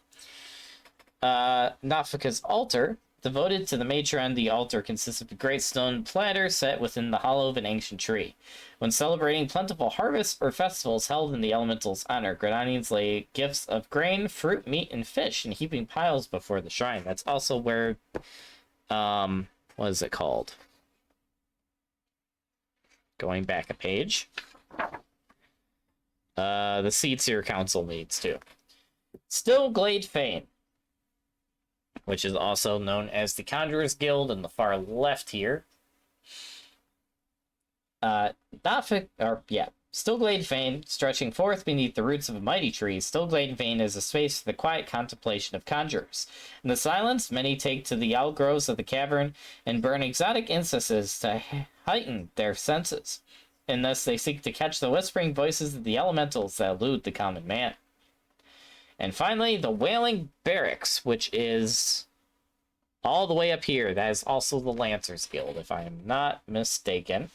Nafika's Altar, devoted to the matron, the altar consists of a great stone platter set within the hollow of an ancient tree. When celebrating plentiful harvests or festivals held in the elemental's honor, Gridanians lay gifts of grain, fruit, meat, and fish in heaping piles before the shrine. That's also where, what is it called? Going back a page. The Seedseer Council meets too. Still Glade Fane, which is also known as the Conjurer's Guild in the far left here. Stillglade Fane, stretching forth beneath the roots of a mighty tree, Stillglade Fane is a space for the quiet contemplation of conjurers. In the silence, many take to the algroves of the cavern and burn exotic incenses to heighten their senses. In this, they seek to catch the whispering voices of the elementals that elude the common man. And finally, the Wailing Barracks, which is all the way up here. That is also the Lancers Guild, if I am not mistaken.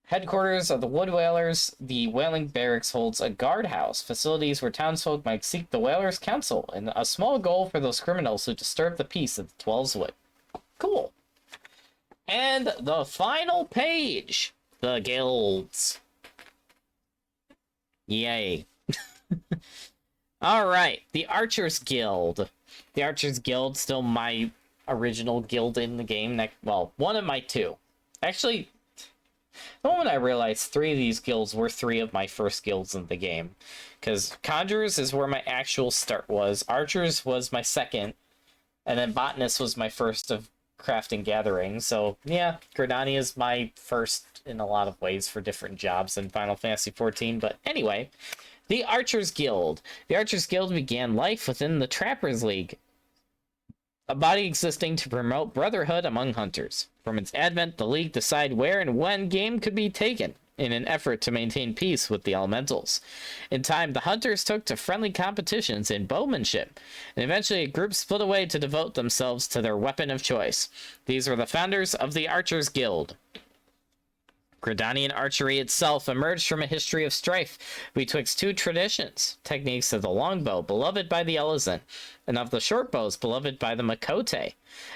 Headquarters of the Wood Whalers, the Wailing Barracks holds a guardhouse, facilities where townsfolk might seek the Whalers' counsel, and a small goal for those criminals who disturb the peace of the Twelveswood. Cool. And the final page, the guilds. Yay. Alright, the Archers Guild. The Archers Guild, still my original guild in the game. Well, one of my two. Actually, the moment I realized 3 of these guilds were 3 of my first guilds in the game. Because Conjurers is where my actual start was. Archers was my second. And then Botanist was my first of Craft and Gathering. So, yeah, Gridania is my first in a lot of ways for different jobs in Final Fantasy XIV. But anyway, the Archers Guild. The Archers Guild began life within the Trappers League, a body existing to promote brotherhood among hunters. From its advent, the League decided where and when game could be taken, in an effort to maintain peace with the elementals. In time, the hunters took to friendly competitions in bowmanship, and eventually a group split away to devote themselves to their weapon of choice. These were the founders of the Archers Guild. Gridanian archery itself emerged from a history of strife betwixt 2 traditions, techniques of the longbow, beloved by the Elezen, and of the shortbows, beloved by the Makote.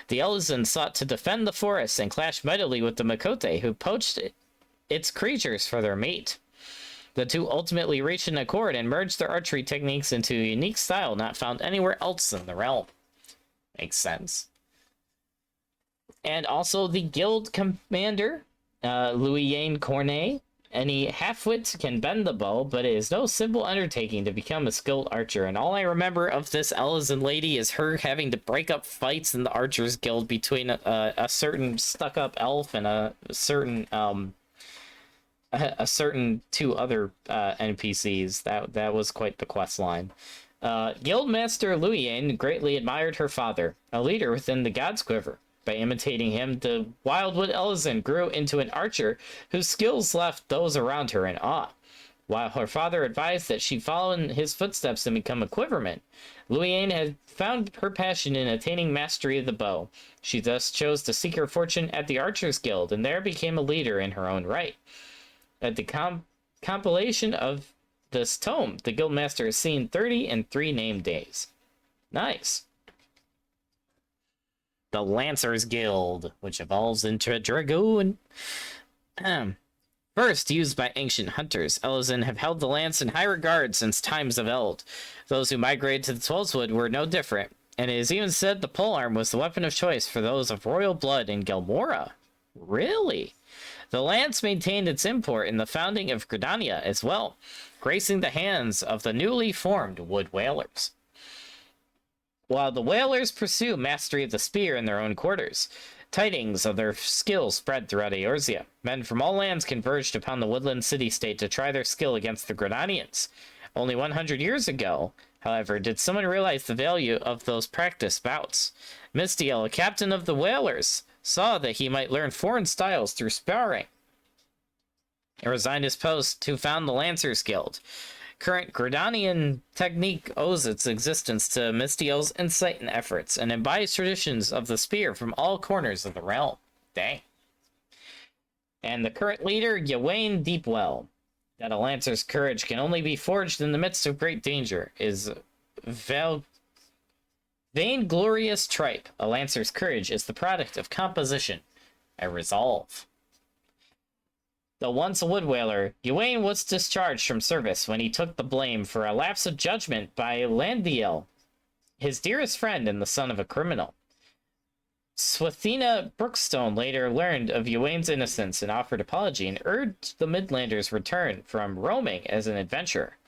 The Elezen sought to defend the forest and clashed mightily with the Makote, who poached its creatures for their meat. The 2 ultimately reached an accord and merged their archery techniques into a unique style not found anywhere else in the realm. Makes sense. And also the guild commander, Louis Cornet. Any half-wit can bend the bow, but it is no simple undertaking to become a skilled archer. And all I remember of this Elezen lady is her having to break up fights in the Archers Guild between a certain stuck-up elf and a certain 2 other NPCs. That was quite the quest line. Guildmaster Louis greatly admired her father, a leader within the God's Quiver. By imitating him, the Wildwood Elezen grew into an archer whose skills left those around her in awe. While her father advised that she follow in his footsteps and become a quiverman, Louis had found her passion in attaining mastery of the bow. She thus chose to seek her fortune at the Archers Guild, and there became a leader in her own right. At the compilation of this tome, the Guildmaster has seen 30 and 3 named days. Nice. The Lancers Guild, which evolves into a dragoon. First used by ancient hunters, Elezen have held the lance in high regard since times of eld. Those who migrated to the Twelveswood were no different, and it is even said the polearm was the weapon of choice for those of royal blood in Gelmora. Really? The lance maintained its import in the founding of Gridania as well, gracing the hands of the newly formed Wood Whalers. While the Whalers pursue mastery of the spear in their own quarters, tidings of their skill spread throughout Eorzea. Men from all lands converged upon the woodland city-state to try their skill against the Gridanians. Only 100 years ago, however, did someone realize the value of those practice bouts. Mistiel, a captain of the Whalers, saw that he might learn foreign styles through sparring, and resigned his post to found the Lancers Guild. Current Gridanian technique owes its existence to Mistiel's insight and efforts, and embodies traditions of the spear from all corners of the realm. Dang. And the current leader, Yawain Deepwell. That a Lancer's courage can only be forged in the midst of great danger, is Vainglorious Tripe. A Lancer's courage is the product of composition and resolve. Though once a wood whaler, Yawain was discharged from service when he took the blame for a lapse of judgment by Landiel, his dearest friend and the son of a criminal. Swethina Brookstone later learned of Yawain's innocence and offered apology and urged the Midlanders' return from roaming as an adventurer.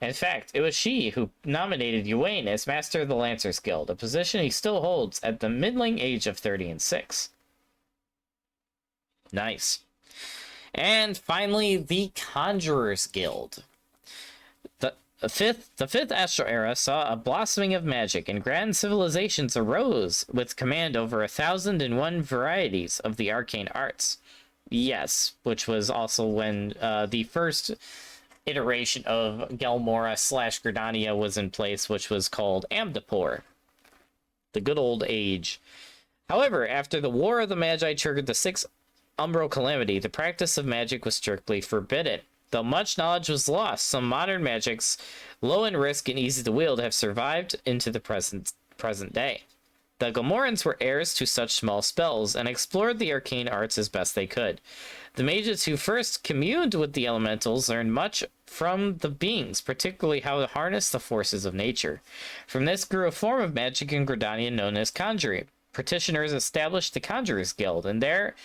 In fact, it was she who nominated Yawain as Master of the Lancers Guild, a position he still holds at the middling age of 36. Nice. And finally, the Conjurers Guild. The fifth Astral Era saw a blossoming of magic, and grand civilizations arose with command over 1,001 varieties of the arcane arts. Yes, which was also when the first iteration of Gelmora / Gridania was in place, which was called Amdapor. The good old age. However, after the War of the Magi triggered the Sixth Umbral Calamity, the practice of magic was strictly forbidden. Though much knowledge was lost, some modern magics, low in risk and easy to wield, have survived into the present day. The Gomorrans were heirs to such small spells and explored the arcane arts as best they could. The mages who first communed with the elementals learned much from the beings, particularly how to harness the forces of nature. From this grew a form of magic in Gridania known as conjuring. Practitioners established the Conjurers Guild, and there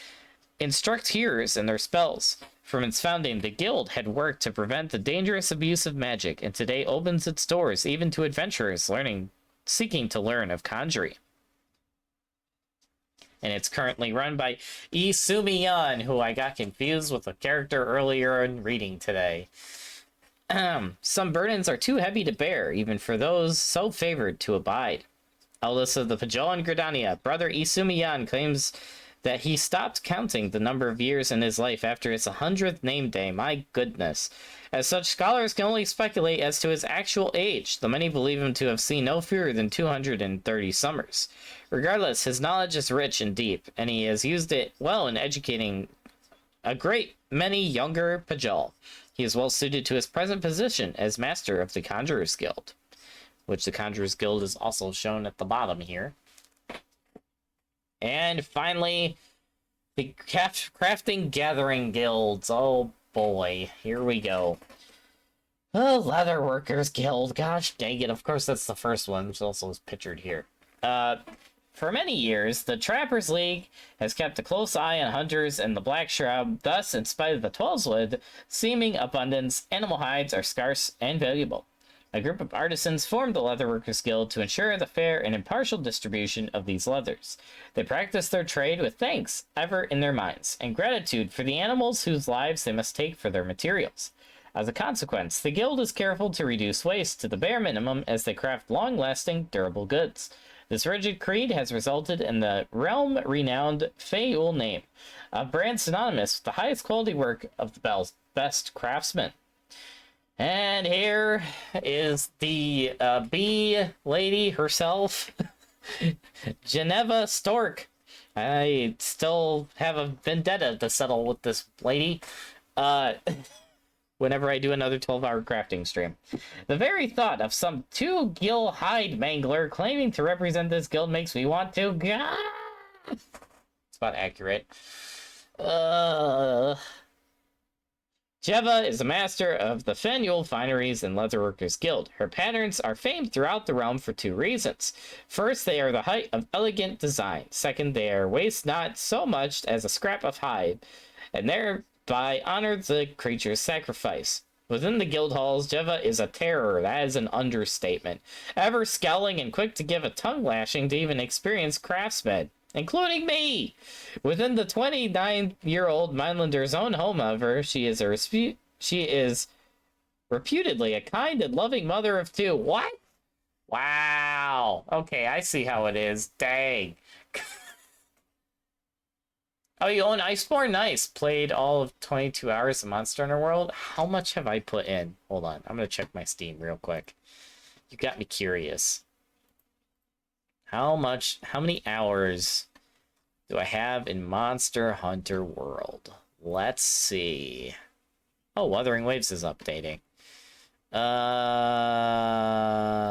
instruct hearers in their spells. From its founding, the guild had worked to prevent the dangerous abuse of magic, and today opens its doors even to adventurers seeking to learn of conjuring. And it's currently run by Isumiyan, who I got confused with a character earlier in reading today. Some burdens are too heavy to bear, even for those so favored to abide. Eldest of the Pajol and Gridania, Brother Isumiyan claims that he stopped counting the number of years in his life after his 100th name day. My goodness. As such, scholars can only speculate as to his actual age, though many believe him to have seen no fewer than 230 summers. Regardless, his knowledge is rich and deep, and he has used it well in educating a great many younger Pajol. He is well suited to his present position as master of the Conjurers Guild, which the Conjurers Guild is also shown at the bottom here. And finally, the Crafting Gathering Guilds. Oh boy, here we go. The Leather Workers Guild. Gosh dang it, of course that's the first one, which also is pictured here. For many years, the Trappers League has kept a close eye on hunters and the Black Shroud. Thus, in spite of the Twelveswood seeming abundance, animal hides are scarce and valuable. A group of artisans formed the Leatherworkers Guild to ensure the fair and impartial distribution of these leathers. They practice their trade with thanks ever in their minds, and gratitude for the animals whose lives they must take for their materials. As a consequence, the guild is careful to reduce waste to the bare minimum as they craft long-lasting, durable goods. This rigid creed has resulted in the realm-renowned Fayul name, a brand synonymous with the highest quality work of the best craftsmen. And here is the bee lady herself, Geneva Stork. I still have a vendetta to settle with this lady whenever I do another 12-hour crafting stream. The very thought of some two-gill hide mangler claiming to represent this guild makes me want to... It's about accurate. Jeva is a master of the Fenul Fineries and Leatherworkers Guild. Her patterns are famed throughout the realm for two reasons. First, they are the height of elegant design. Second, they are waste not so much as a scrap of hide, and thereby honor the creature's sacrifice. Within the guild halls, Jeva is a terror. That is an understatement. Ever scowling and quick to give a tongue lashing to even experienced craftsmen, including me. Within the 29-year-old Minelander's own home, however, she is reputedly a kind and loving mother of two. What? Wow. Okay, I see how it is. Dang. Oh, you own Iceborne? Nice. Played all of 22 hours of Monster Hunter World. How much have I put in? Hold on. I'm going to check my Steam real quick. You got me curious. How many hours do I have in Monster Hunter World? Let's see. Oh, Wuthering Waves is updating.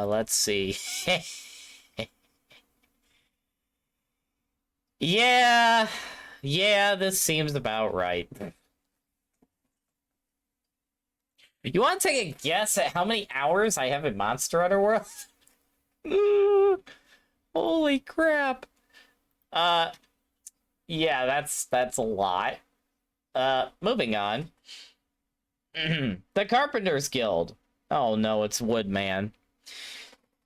Let's see. Yeah, this seems about right. You want to take a guess at how many hours I have in Monster Hunter World? Holy crap. Yeah, that's a lot. Moving on. The Carpenters Guild. Oh no, it's Woodman.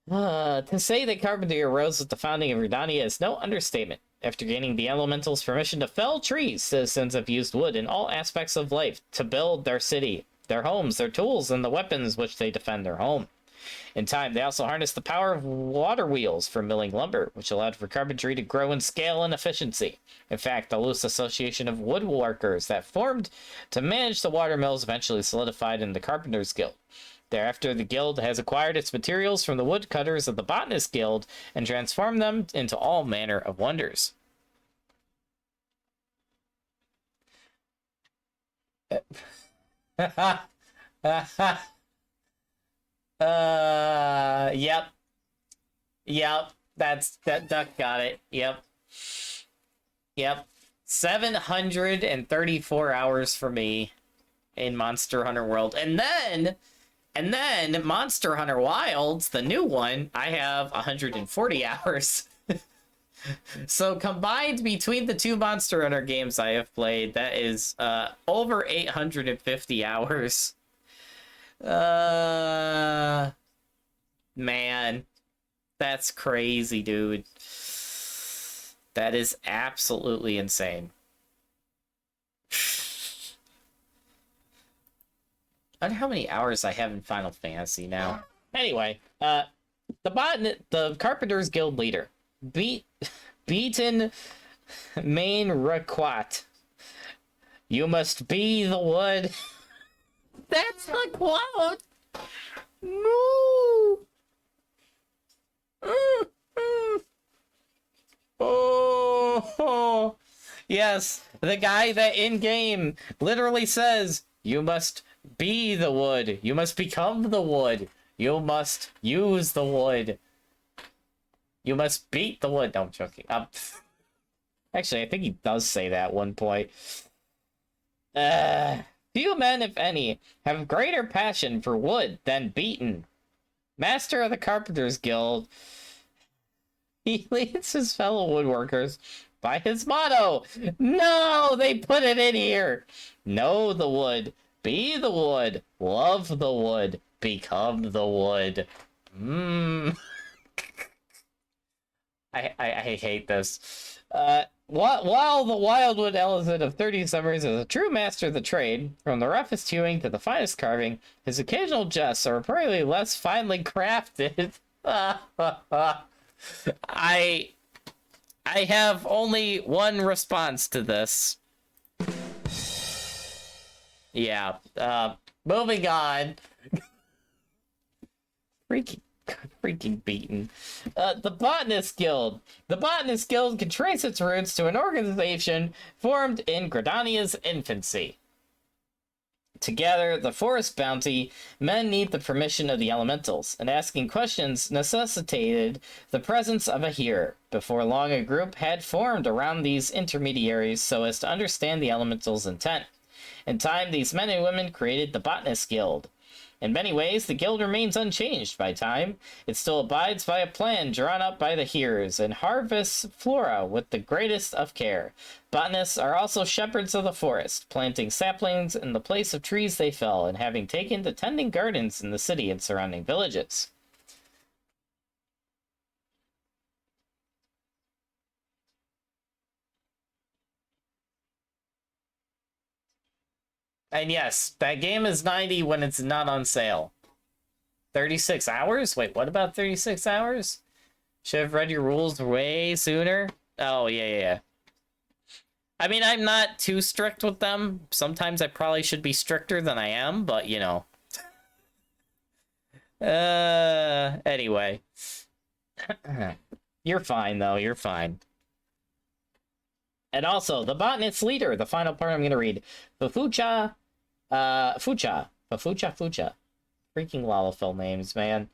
To say that carpentry arose with the founding of Redania is no understatement. After gaining the elemental's permission to fell trees, citizens have used wood in all aspects of life to build their city, their homes, their tools, and the weapons which they defend their home. In time, they also harnessed the power of water wheels for milling lumber, which allowed for carpentry to grow in scale and efficiency. In fact, the loose association of woodworkers that formed to manage the water mills eventually solidified in the Carpenters Guild. Thereafter, the guild has acquired its materials from the woodcutters of the Botanist Guild and transformed them into all manner of wonders. Yep. That duck got it. Yep. 734 hours for me in Monster Hunter World. And then Monster Hunter Wilds, the new one, I have 140 hours. So combined between the two Monster Hunter games I have played, that is over 850 hours. Man, that's crazy, dude. That is absolutely insane. I wonder how many hours I have in Final Fantasy now. Anyway, the Carpenters Guild leader, Beaten Main Requat. You must be the wood. That's the quote. No. Oh, yes, the guy that in game literally says, "You must be the wood. You must become the wood. You must use the wood. You must beat the wood." No, I'm joking. Actually, I think he does say that at one point. Few men, if any, have greater passion for wood than Beaten, master of the Carpenters Guild. He leads his fellow woodworkers by his motto. No, they put it in here. Know the wood, be the wood, love the wood, become the wood. I hate this. While the Wildwood Elephant of 30 Summers is a true master of the trade, from the roughest hewing to the finest carving, his occasional jests are apparently less finely crafted. I have only one response to this. Yeah, moving on. Freaking Beaten. The Botanist Guild. The Botanist Guild can trace its roots to an organization formed in Gridania's infancy. Together, the forest bounty, men need the permission of the elementals, and asking questions necessitated the presence of a hearer. Before long, a group had formed around these intermediaries so as to understand the elementals' intent. In time, these men and women created the Botanist Guild. In many ways, the guild remains unchanged by time. It still abides by a plan drawn up by the hearers and harvests flora with the greatest of care. Botanists are also shepherds of the forest, planting saplings in the place of trees they fell and having taken to tending gardens in the city and surrounding villages. And yes, that game is 90 when it's not on sale. 36 hours? Wait, what about 36 hours? Should have read your rules way sooner. Oh, yeah. I mean, I'm not too strict with them. Sometimes I probably should be stricter than I am, but, you know. Anyway. You're fine, though. You're fine. And also, the botanist leader, the final part I'm going to read. Fufucha. Fucha. Freaking Lalafell names, man.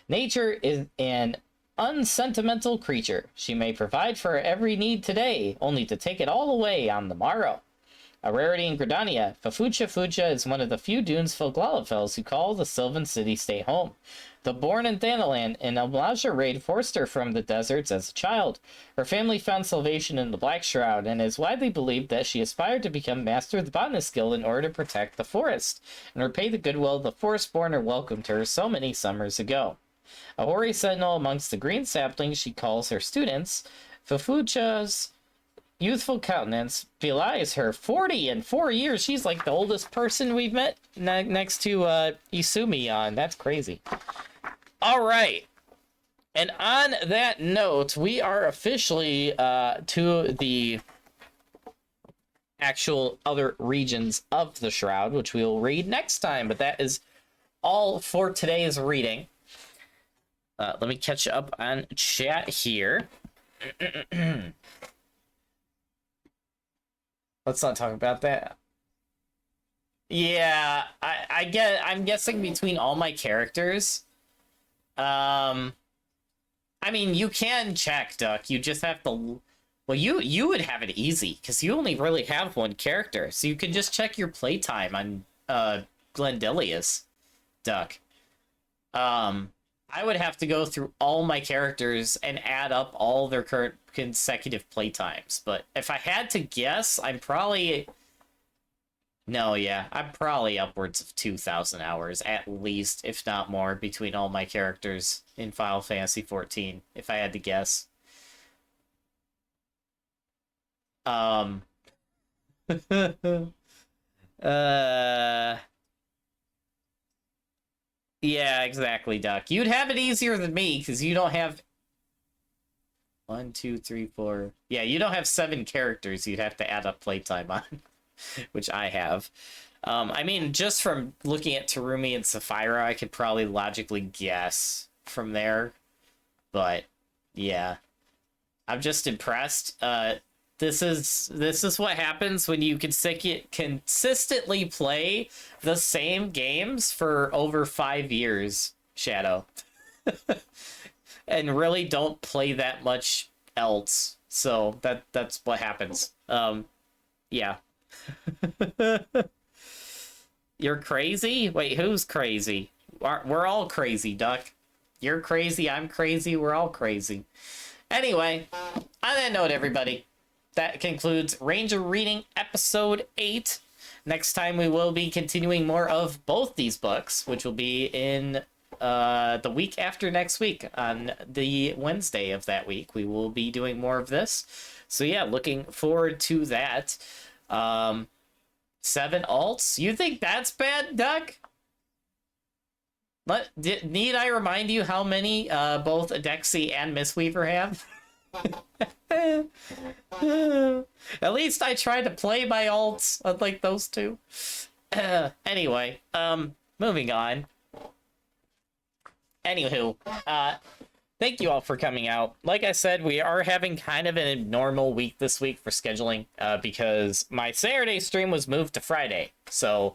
Nature is an unsentimental creature. She may provide for every need today, only to take it all away on the morrow. A rarity in Gridania, Fucha is one of the few Dunesfolk Lalafells who call the Sylvan City-State home. Though born in Thanalan, an Amlaja raid forced her from the deserts as a child. Her family found salvation in the Black Shroud, and it is widely believed that she aspired to become Master of the Botanist Guild in order to protect the forest, and repay the goodwill of the Forestborn who welcomed her so many summers ago. A hoary sentinel amongst the green saplings she calls her students, Fufucha's youthful countenance belies her. 40 in 4 years. She's like the oldest person we've met next to Isumi on. That's crazy. All right. And on that note, we are officially to the actual other regions of the Shroud, which we will read next time. But that is all for today's reading. Let me catch up on chat here. Let's not talk about that. Yeah, I'm guessing between all my characters. I mean, you can check, Duck. You just have to. Well, you would have it easy because you only really have one character, so you can just check your playtime on Glendilius, Duck. I would have to go through all my characters and add up all their current consecutive playtimes. But if I had to guess, I'm probably... No, yeah, I'm probably upwards of 2,000 hours, at least, if not more, between all my characters in Final Fantasy XIV, if I had to guess. Yeah, exactly, Duck. You'd have it easier than me, because you don't have... 1, 2, 3, 4... Yeah, you don't have 7 characters you'd have to add up playtime on, which I have. I mean, just from looking at Terumi and Sapphira, I could probably logically guess from there. But, yeah. I'm just impressed. This is what happens when you consistently play the same games for over 5 years, Shadow. And really don't play that much else. So that's what happens. Yeah. You're crazy? Wait, who's crazy? We're all crazy, Duck. You're crazy, I'm crazy, we're all crazy. Anyway, on that note, everybody, that concludes Ranger Reading Episode 8. Next time we will be continuing more of both these books, which will be in the week after next week. On the Wednesday of that week, we will be doing more of this. So yeah, looking forward to that. 7 alts? You think that's bad, Duck? Need I remind you how many both Adexi and Mistweaver have? At least I tried to play my alts, unlike those two. Anyway, moving on. Anywho, thank you all for coming out. Like I said, we are having kind of an abnormal week this week for scheduling, because my Saturday stream was moved to Friday. So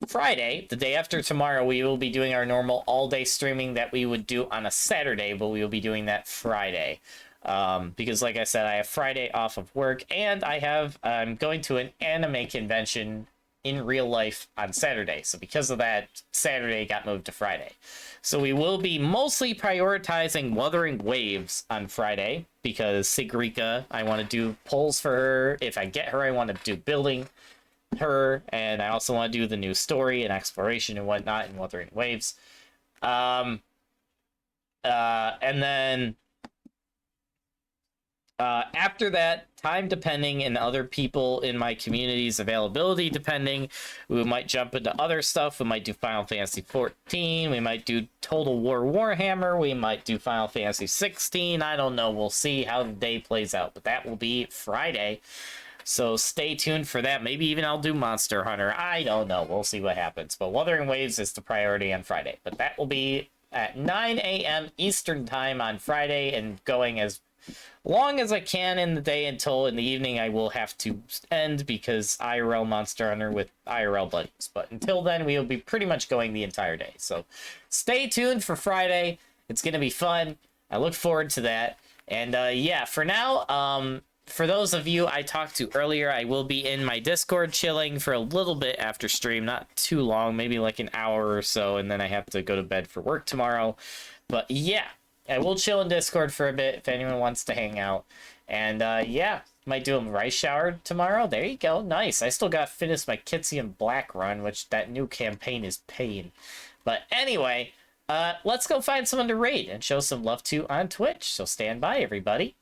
Friday, the day after tomorrow, we will be doing our normal all-day streaming that we would do on a Saturday, but we will be doing that Friday. Because like I said, I have Friday off of work, and I'm going to an anime convention in real life on Saturday. So because of that, Saturday got moved to Friday. So we will be mostly prioritizing Wuthering Waves on Friday, because Sigrika, I want to do polls for her. If I get her, I want to do building her, and I also want to do the new story and exploration and whatnot in Wuthering Waves. And then after that, time depending and other people in my community's availability depending, we might jump into other stuff. We might do Final Fantasy 14, we might do Total War Warhammer, we might do Final Fantasy 16. I don't know, we'll see how the day plays out, but that will be Friday. So stay tuned for that. Maybe even I'll do Monster Hunter. I don't know. We'll see what happens. But Wuthering Waves is the priority on Friday. But that will be at 9 a.m. Eastern Time on Friday, and going as long as I can in the day until in the evening I will have to end, because IRL Monster Hunter with IRL buddies. But until then, we will be pretty much going the entire day. So stay tuned for Friday. It's going to be fun. I look forward to that. And yeah, for now, for those of you I talked to earlier, I will be in my Discord chilling for a little bit after stream. Not too long, maybe like an hour or so, and then I have to go to bed for work tomorrow. But yeah, I will chill in Discord for a bit if anyone wants to hang out. And yeah, might do a rice shower tomorrow. There you go. Nice. I still got to finish my Kitsian Black run, which that new campaign is pain. But anyway, let's go find someone to raid and show some love to on Twitch. So stand by, everybody.